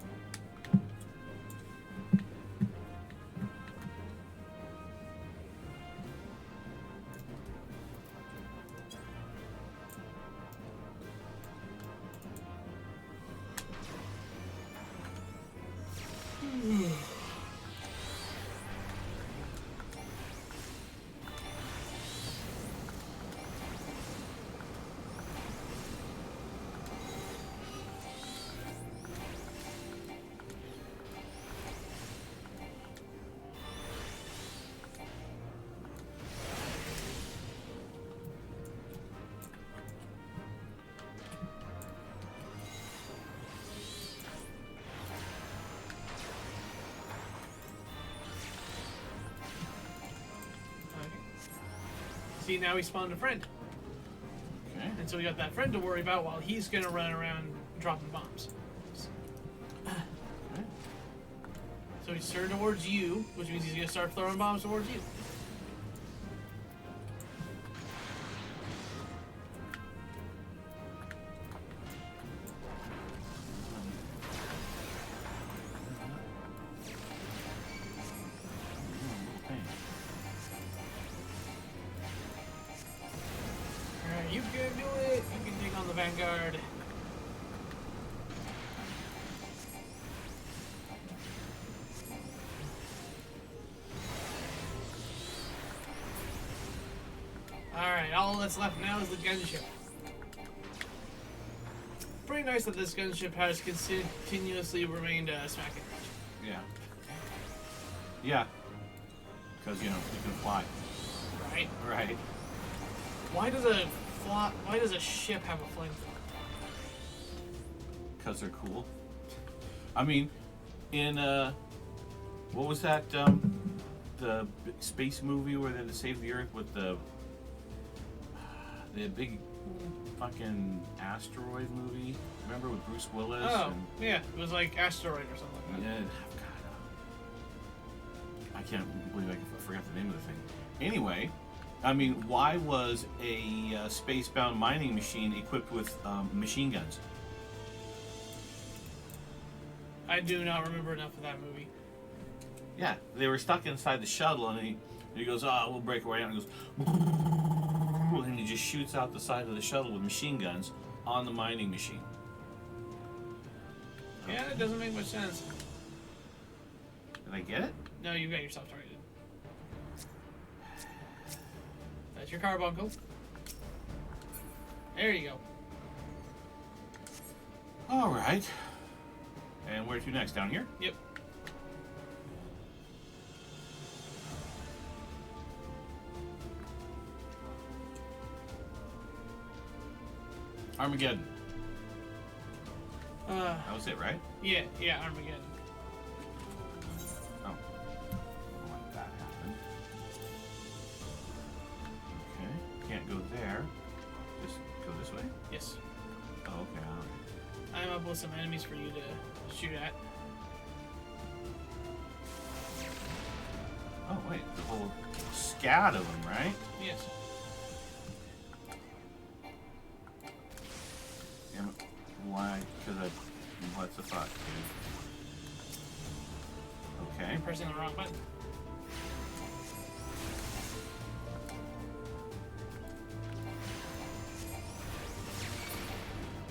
See, now he spawned a friend. Okay. And so we got that friend to worry about while he's gonna run around dropping bombs. Okay. So he's turned towards you, which means he's gonna start throwing bombs towards you. Alright, you can do it. You can take on the Vanguard. Alright, all that's left now is the gunship. Pretty nice that this gunship has continuously remained smacking range. Yeah. Yeah. Because, you know, you can fly. Right? Right. Why does a ship have a flamethrower? Because they're cool. I mean, in, what was that, the space movie where they had to save the Earth with the big fucking asteroid movie? Remember with Bruce Willis? Oh, and, yeah. It was like Asteroid or something like that. yeah, God, I can't believe I forgot the name of the thing. Anyway, I mean, why was a space-bound mining machine equipped with machine guns? I do not remember enough of that movie. Yeah, they were stuck inside the shuttle, and he goes, "Oh, we'll break away," and he goes, and he just shoots out the side of the shuttle with machine guns on the mining machine. Yeah, it doesn't make much sense. Did I get it? No, you got yourself targeted. That's your carbuncle. There you go. All right. And where to next? Down here? Yep. Armageddon. Uh, That was it, right? yeah, Armageddon. Oh. Just go this way? Yes. Oh, okay. I'm up with some enemies for you to shoot at. Oh, wait. The whole scat of them, right? Yes. Why? Because what the fuck, dude? Okay. You're pressing the wrong button.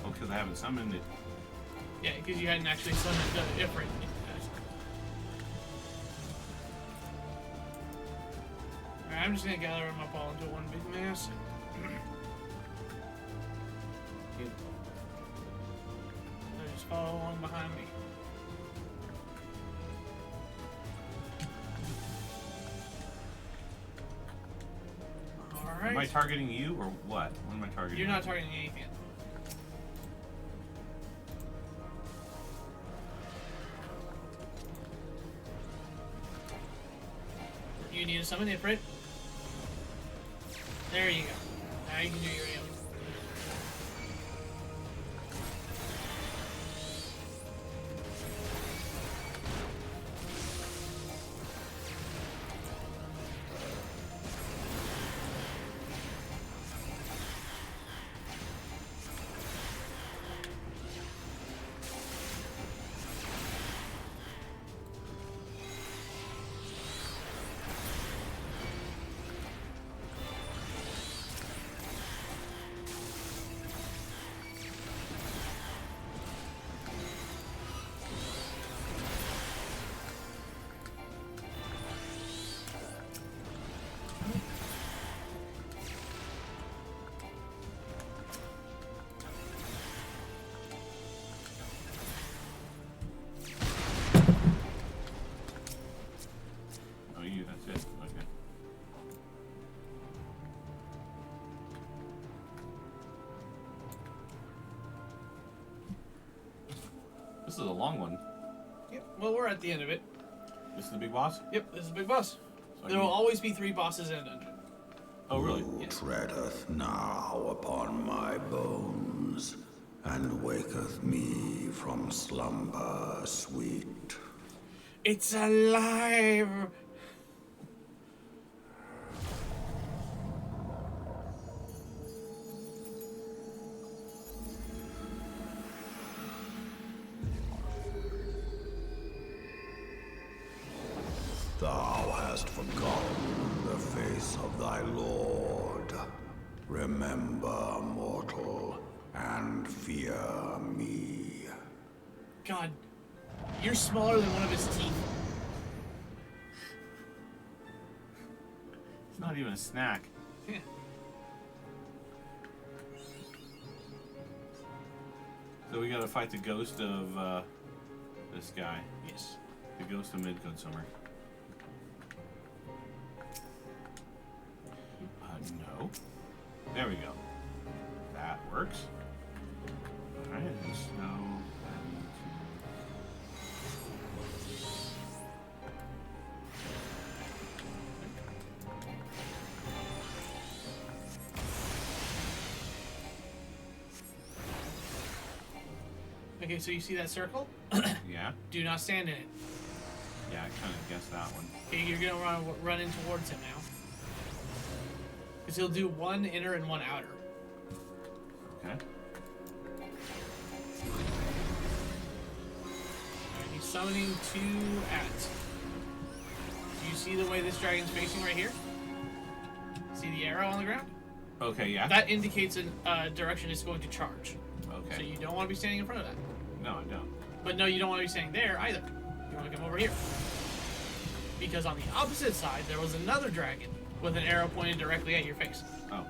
Oh, because I haven't summoned it. Yeah, because you hadn't actually summoned the Ifrit. Alright, I'm just gonna gather them up all into one big mass. So just follow along behind me. Alright. Am I targeting you or what? What am I targeting? You're not targeting anything. You need to summon Ifrit. There you go. Now you can do your aim. Oh, you, that's it. Okay. This is a long one. Yep. Well, we're at the end of it. This is the big boss? Yep, this is a big boss. So There will always be 3 bosses in a dungeon. Oh, really? Who Yes. treadeth now upon my bones, and waketh me from slumber sweet? It's alive! Thou hast forgotten the face of thy Lord. Remember, mortal, and fear me. God, you're smaller than one of his teeth. It's not even a snack. Yeah. So we gotta fight the ghost of this guy. Yes. The ghost of Midsummer. No. There we go. That works. Alright, and snow. Okay, so you see that circle? Yeah? Do not stand in it. Yeah, I kind of guessed that one. Okay, you're gonna run in towards him now. Because he'll do 1 inner and 1 outer. Okay. Alright, he's summoning 2 adds. Do you see the way this dragon's facing right here? See the arrow on the ground? Okay, yeah. That indicates a direction it's going to charge. Okay. So you don't want to be standing in front of that. No, I don't. But no, you don't want to be standing there either. You want to come over here. Because on the opposite side, there was another dragon with an arrow pointed directly at your face. Oh.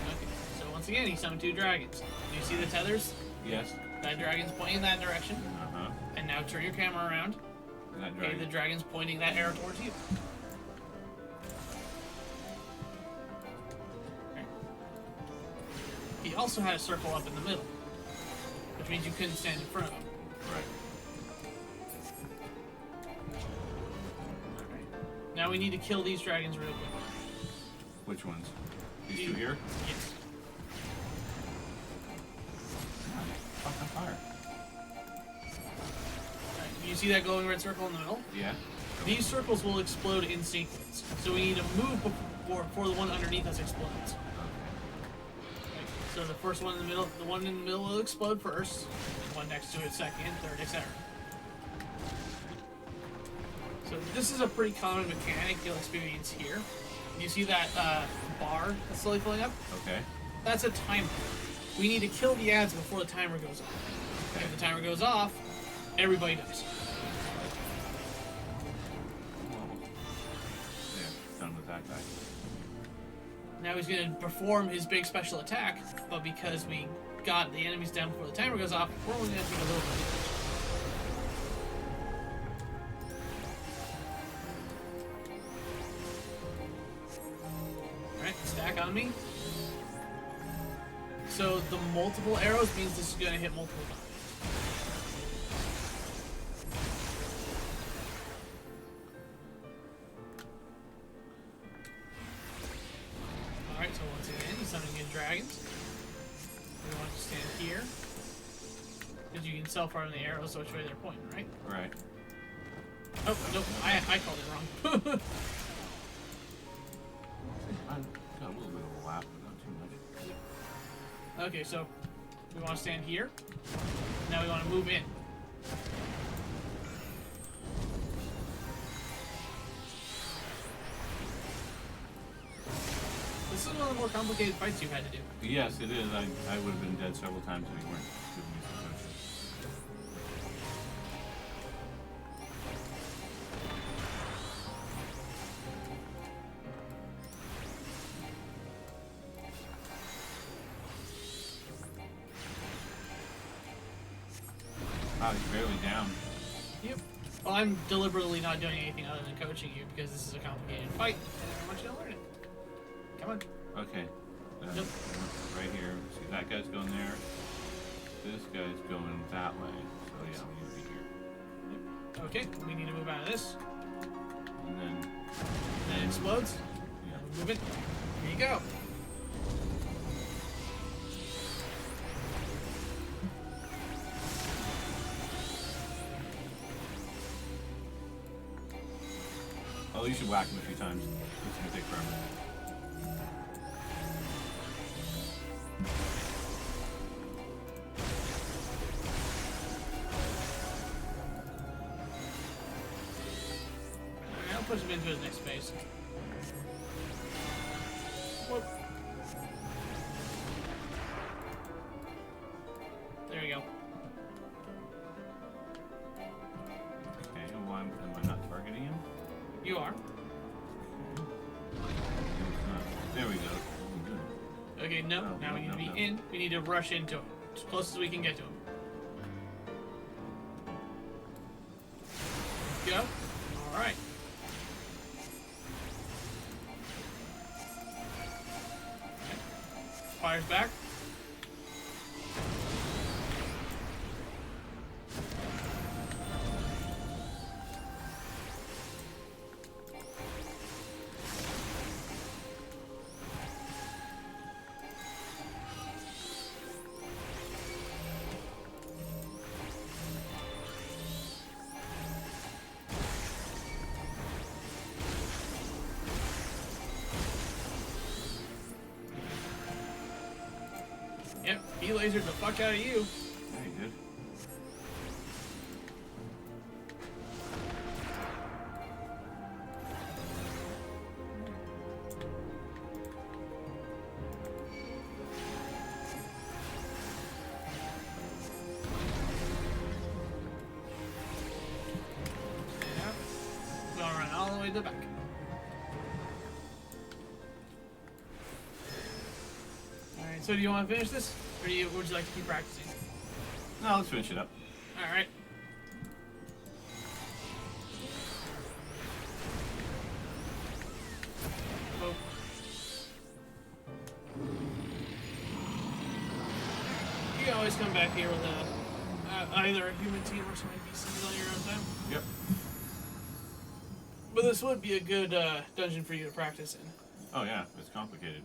Okay, so once again, he summoned 2 dragons. Do you see the tethers? Yes. That dragon's pointing that direction. Uh-huh. And now turn your camera around. And that Okay, dragon. the dragon's pointing that arrow towards you. Okay. He also had a circle up in the middle. The which means you couldn't stand in front of them. Right. Alright. Now we need to kill these dragons real quick. Which ones? These two here? Yes. Fuck on fire. Alright, you see that glowing red circle in the middle? Yeah. These circles will explode in sequence. So we need to move before the one underneath us explodes. Right, so the first one in the middle, the one in the middle will explode first, and one next to it second, third, etc. So this is a pretty common mechanic you'll experience here. You see that bar that's slowly filling up? Okay. That's a timer. We need to kill the ads before the timer goes off. Okay. If the timer goes off, everybody dies. Yeah, done with that guy. Now he's going to perform his big special attack, but because we got the enemies down before the timer goes off, we're only going to take a little bit of damage. Alright, stack on me. So the multiple arrows means this is going to hit multiple times. Alright, so once again, he's summoning in dragons. We want to stand here. Because you can self-fire the arrows so which way they're pointing, right? Right. Oh, nope, I called it wrong. I got a little bit of a lap, but not too much. Okay, so we want to stand here. Now we want to move in. This is one of the more complicated fights you've had to do. Yes, it is. I would have been dead several times if you weren't giving me some coaching. Oh, he's barely down. Yep. Well, I'm deliberately not doing anything other than coaching you because this is a complicated fight, and I want you to learn it. Come on. Okay. Nope. Right here. See, that guy's going there. This guy's going that way. So yeah, we need to be here. Okay, we need to move out of this. And then, Then it explodes. yeah. Move it. Here you go. Oh, you should whack him a few times. It's gonna take forever. Alright, I'll push him into his next phase. Whoop. There you go. Okay, well, am I not targeting him? You are. There we go. Oh, good. Okay, no. No, Now we need to be no. in. We need to rush into him. As close as we can get to him. Go. Alright. Fires back. Yep, he lasered the fuck out of you. Very good. Yeah. Gonna run all the way to the back. Alright, so do you want to finish this? Or would you like to keep practicing? No, let's finish it up. Alright. Oh. You can always come back here with a either a human team or some NPCs on your own time. Yep. But this would be a good dungeon for you to practice in. Oh yeah, it's complicated.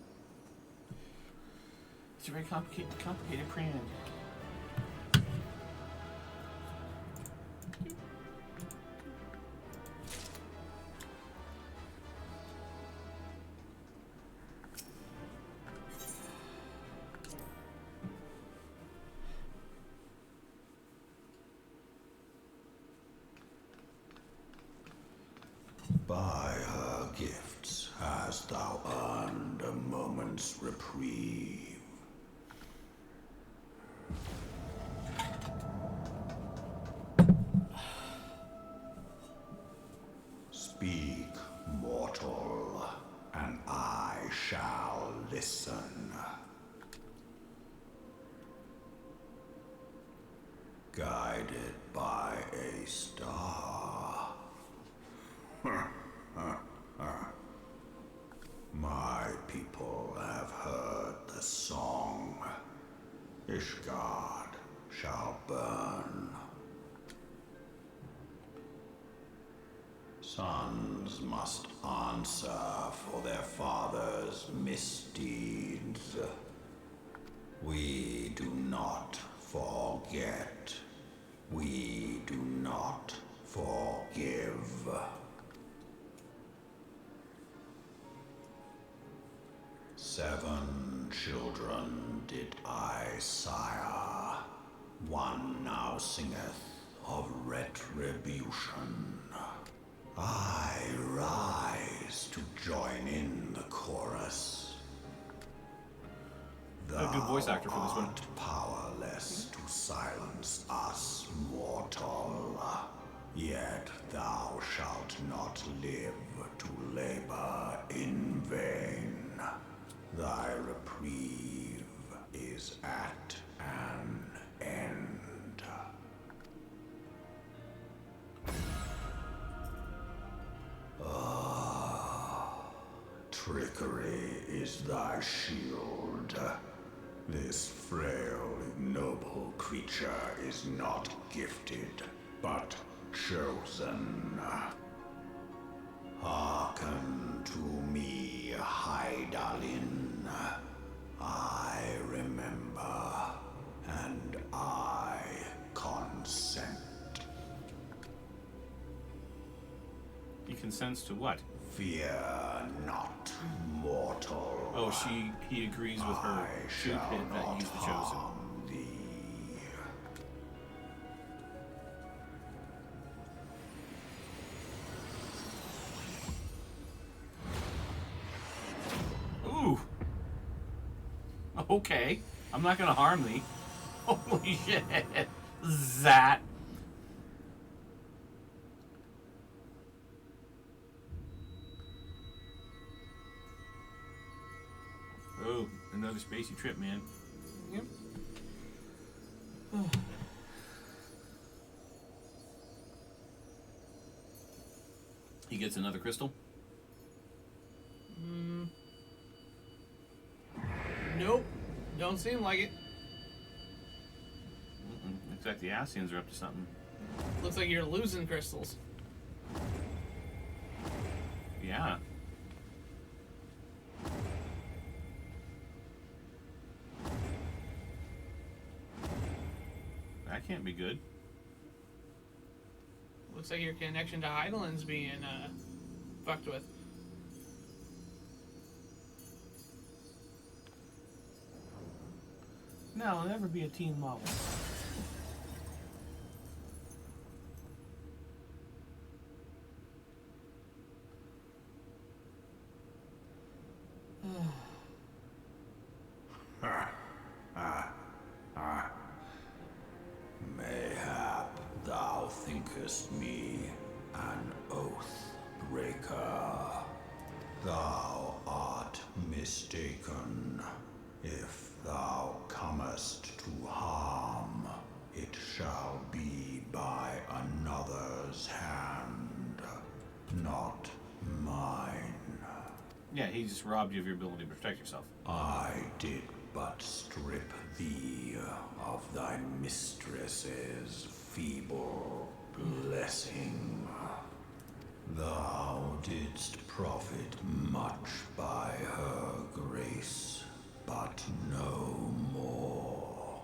It's a very complicated plan. By her gifts hast thou earned a moment's reprieve. Speak, mortal, and I shall listen. Guided by a star. My people have heard the song. Ishgard shall burn. Sons must answer for their father's misdeeds. We do not forget. We do not forgive. Seven children did I sire. One now singeth of retribution. I rise to join in the chorus. A good voice actor for this one. Art powerless to silence us, mortal. Yet thou shalt not live to labor in vain. Thy reprieve is at an end. Trickery is thy shield. This frail, ignoble creature is not gifted, but chosen. Hearken to me, Hydaelyn. I remember, and I consent. He consents to what? Fear not, mortal. Oh, he agrees with her shoot hit that he's the chosen. harm thee. Ooh. Okay. I'm not gonna harm thee. Holy shit. That. Oh, another spacey trip, man. Yep. He gets another crystal. Nope. Don't seem like it. Looks like the Ascians are up to something. Looks like you're losing crystals. Yeah. That can't be good. Looks like your connection to Hydaelyn's being fucked with. No, I'll never be a teen model. Mayhap thou thinkest me an oath breaker. Thou art mistaken. If thou comest to harm, it shall be by another's hand, not mine. Yeah, he just robbed you of your ability to protect yourself. I did but strip thee of thy mistresses. feeble blessing. Thou didst profit much by her grace, but no more.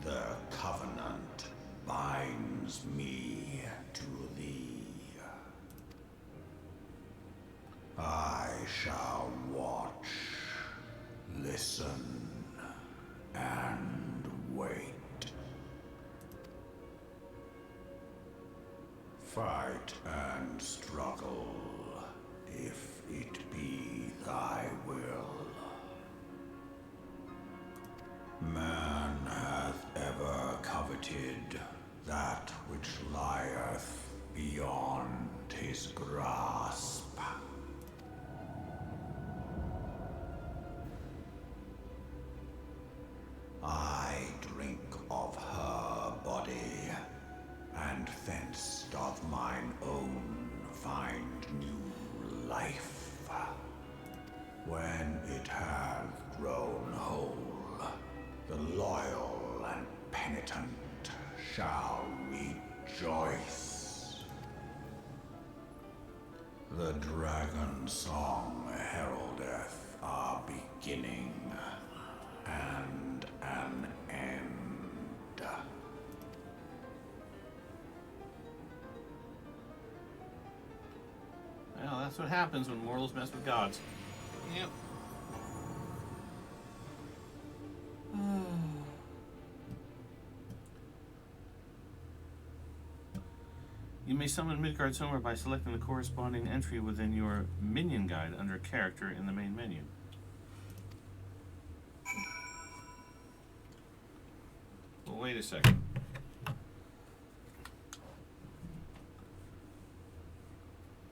The covenant binds me to thee. I shall watch, listen, and wait. Fight and struggle, if it be thy will. Man hath ever coveted that which lieth beyond his grasp. I drink of her body, and thence doth mine own find new life. When it hath grown whole, the loyal and penitent shall rejoice. The dragon song heraldeth a beginning and an end. Well, that's what happens when mortals mess with gods. Yep. You may summon Midgard somewhere by selecting the corresponding entry within your minion guide under character in the main menu. Well, wait a second.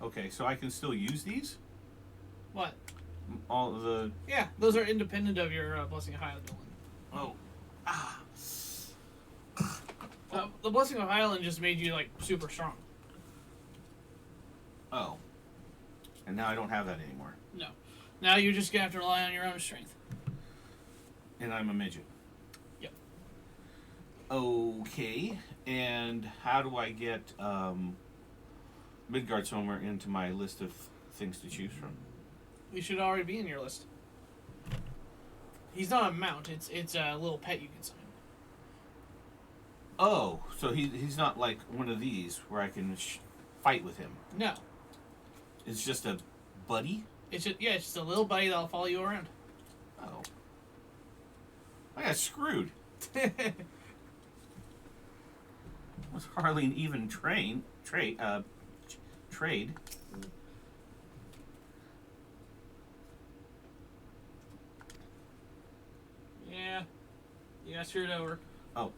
Okay, so I can still use these? What? All the... Yeah, those are independent of your Blessing of Highland. Oh. Ah. The Blessing of Highland just made you, like, super strong. Oh. And now I don't have that anymore. No. Now you're just gonna have to rely on your own strength. And I'm a midget. Yep. Okay. And how do I get Midgard somewhere into my list of things to choose from? He should already be in your list. He's not a mount. It's a little pet you can summon. Oh, so he's not like one of these where I can fight with him. No. It's just a buddy? It's just a little buddy that'll follow you around. Oh. I got screwed. Was hardly an even trade. Yeah. You got screwed over. Oh.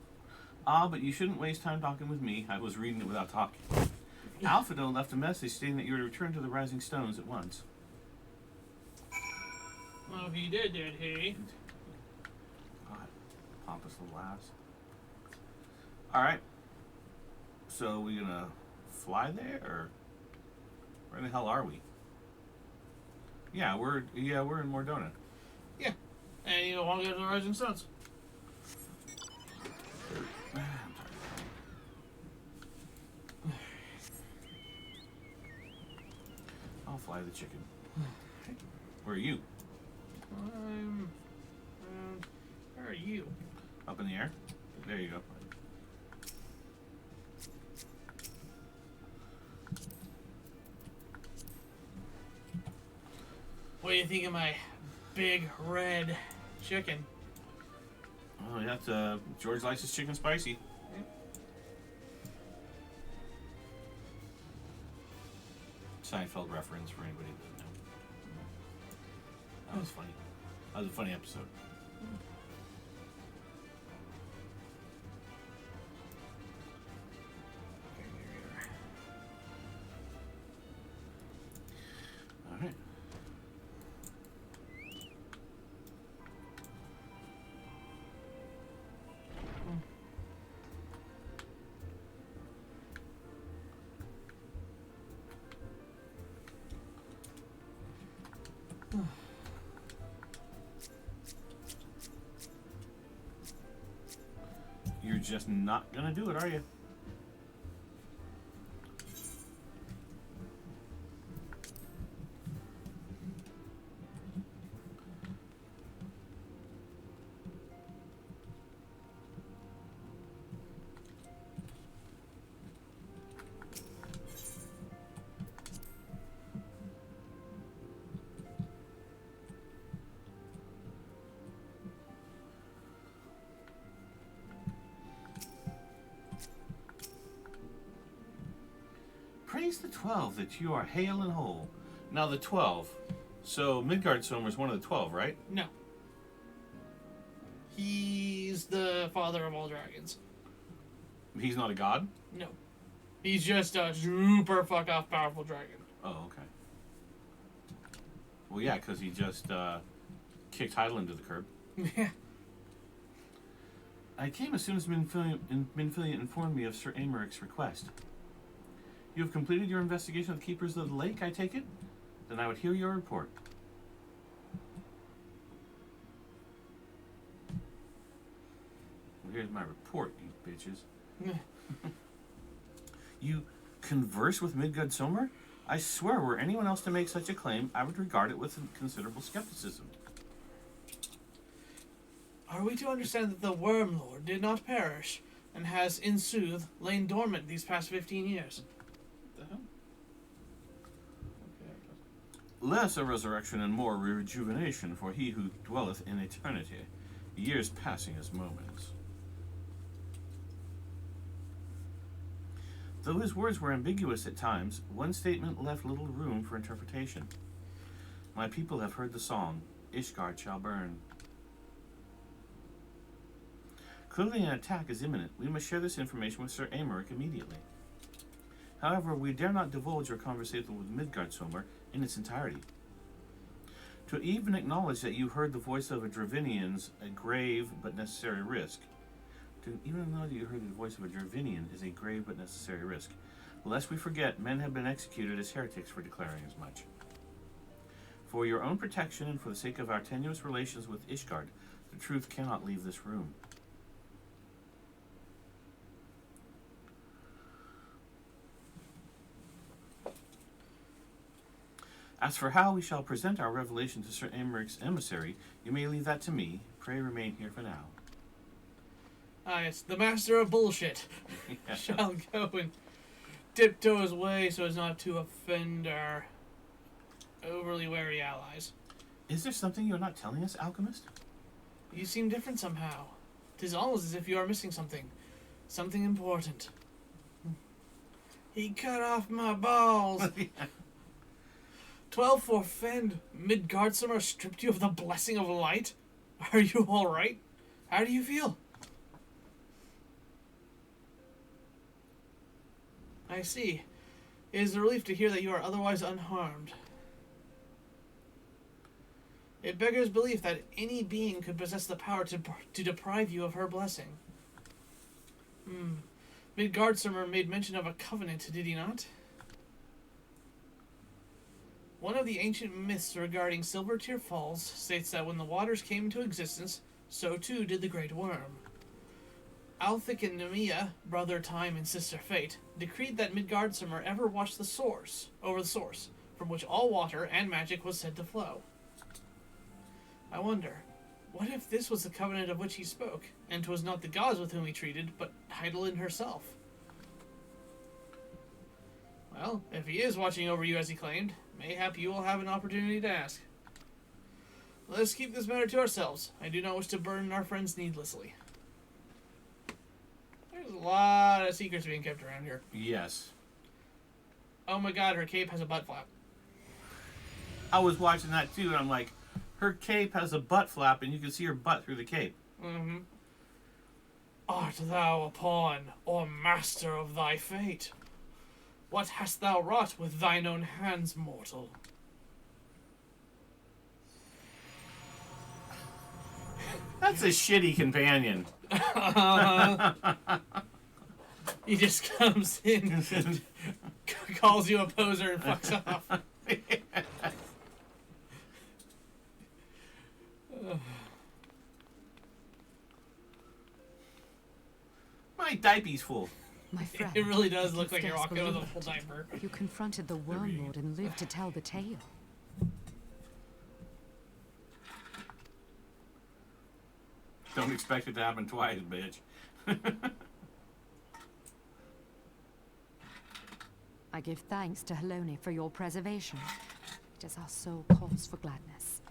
But you shouldn't waste time talking with me. I was reading it without talking. Alphido left a message stating that you were to return to the Rising Stones at once. Well, he did he? God, pompous little ass. Alright. So we gonna fly there, or where the hell are we? Yeah, we're in Mordona. Yeah. And you don't want to go to the Rising Stones. I'll fly the chicken. Where are you? Where are you? Up in the air? There you go. What do you think of my big red chicken? Oh, that's George likes his chicken spicy. Seinfeld reference for anybody that doesn't know. That was funny. That was a funny episode. All right. You're just not gonna do it, are you? Praise the 12 that you are hale and whole. Now the 12. So Midgardsormr's one of the 12, right? No. He's the father of all dragons. He's not a god? No. He's just a super fuck off powerful dragon. Oh, okay. Well, yeah, because he just kicked Hydaelyn to the curb. Yeah. I came as soon as Minfilia informed me of Sir Amaric's request. You have completed your investigation of the Keepers of the Lake, I take it? Then I would hear your report. Well, here's my report, you bitches. You converse with Midgardsormr? I swear, were anyone else to make such a claim, I would regard it with considerable skepticism. Are we to understand that the Worm Lord did not perish, and has, in sooth, lain dormant these past 15 years? What the hell? Less a resurrection and more rejuvenation for he who dwelleth in eternity, years passing as moments. Though his words were ambiguous at times, one statement left little room for interpretation. My people have heard the song, Ishgard shall burn. Clearly an attack is imminent. We must share this information with Sir Amaric immediately. However, we dare not divulge our conversation with Midgardsormr in its entirety. To even acknowledge that you heard the voice of a Dravinian's a grave but necessary risk. To even acknowledge that you heard the voice of a Dravinian is a grave but necessary risk. Lest we forget, men have been executed as heretics for declaring as much. For your own protection and for the sake of our tenuous relations with Ishgard, the truth cannot leave this room. As for how we shall present our revelation to Sir Amaric's emissary, you may leave that to me. Pray remain here for now. Ah, yes, the master of bullshit Yeah. shall go and tiptoe his way so as not to offend our overly wary allies. Is there something you're not telling us, Alchemist? You seem different somehow. 'Tis almost as if you are missing something. Something important. He cut off my balls. 12 forfend. Midgardsormr stripped you of the blessing of light? Are you alright? How do you feel? I see. It is a relief to hear that you are otherwise unharmed. It beggars belief that any being could possess the power to deprive you of her blessing. Midgardsormr made mention of a covenant, did he not? One of the ancient myths regarding Silvertear Falls states that when the waters came into existence, so too did the Great Worm. Althik and Nemea, brother Time and sister Fate, decreed that Midgardsormr ever watched the source, from which all water and magic was said to flow. I wonder, what if this was the covenant of which he spoke, and 'twas not the gods with whom he treated, but Hydaelyn herself? Well, if he is watching over you as he claimed, mayhap you will have an opportunity to ask. Let us keep this matter to ourselves. I do not wish to burden our friends needlessly. There's a lot of secrets being kept around here. Yes. Oh my god, her cape has a butt flap. I was watching that too, and I'm like, her cape has a butt flap, and you can see her butt through the cape. Mm-hmm. Art thou a pawn, or master of thy fate? What hast thou wrought with thine own hands, mortal? That's a shitty companion. He just comes in, calls you a poser, and fucks off. My diaper's full. My friend. It really does I look can like you're scarce walking with a believe full it. diaper. You confronted the Worm Lord and lived to tell the tale. Don't expect it to happen twice, bitch. I give thanks to Helone for your preservation. It is our sole cause for gladness.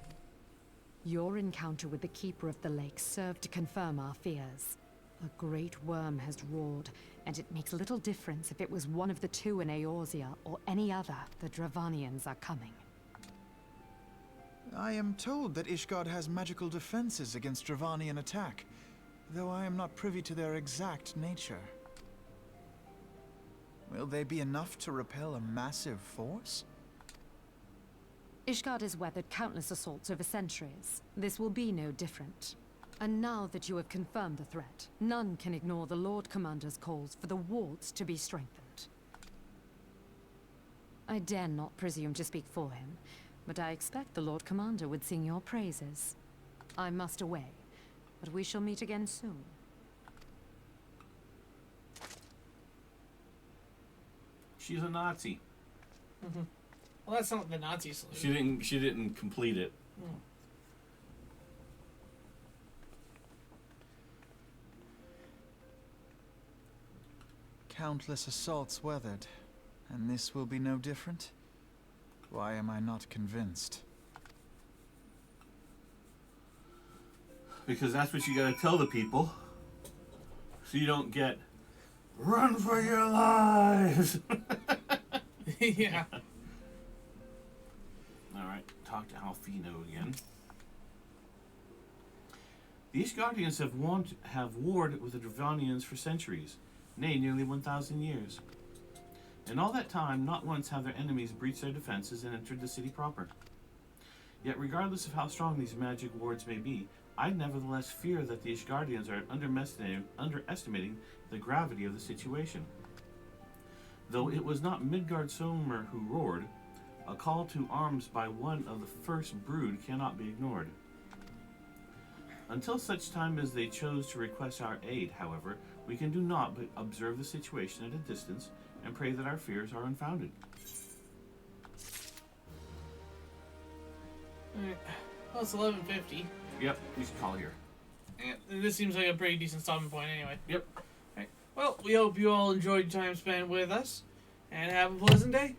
Your encounter with the Keeper of the Lake served to confirm our fears. A great worm has roared, and it makes little difference if it was one of the two in Eorzea or any other. The Dravanians are coming. I am told that Ishgard has magical defenses against Dravanian attack, though I am not privy to their exact nature. Will they be enough to repel a massive force? Ishgard has weathered countless assaults over centuries. This will be no different. And now that you have confirmed the threat, none can ignore the Lord Commander's calls for the wards to be strengthened. I dare not presume to speak for him, but I expect the Lord Commander would sing your praises. I must away, but we shall meet again soon. She's a Nazi. Well, that's not the Nazi salute. She didn't complete it. Countless assaults weathered, and this will be no different? Why am I not convinced? Because that's what you gotta tell the people. So you don't get run for your lives. Yeah. Alright, talk to Alfino again. The Ishgardians have warred with the Dravanians for centuries, nay, nearly 1,000 years. In all that time, not once have their enemies breached their defenses and entered the city proper. Yet regardless of how strong these magic wards may be, I nevertheless fear that the Ishgardians are underestimating the gravity of the situation. Though it was not Midgard-Sommer who roared, a call to arms by one of the first brood cannot be ignored. Until such time as they chose to request our aid, however, we can do naught but observe the situation at a distance and pray that our fears are unfounded. Alright. Well, it's 11:50. Yep, we should call here. And this seems like a pretty decent stopping point anyway. Yep. Alright. Well, we hope you all enjoyed your time spent with us, and have a pleasant day.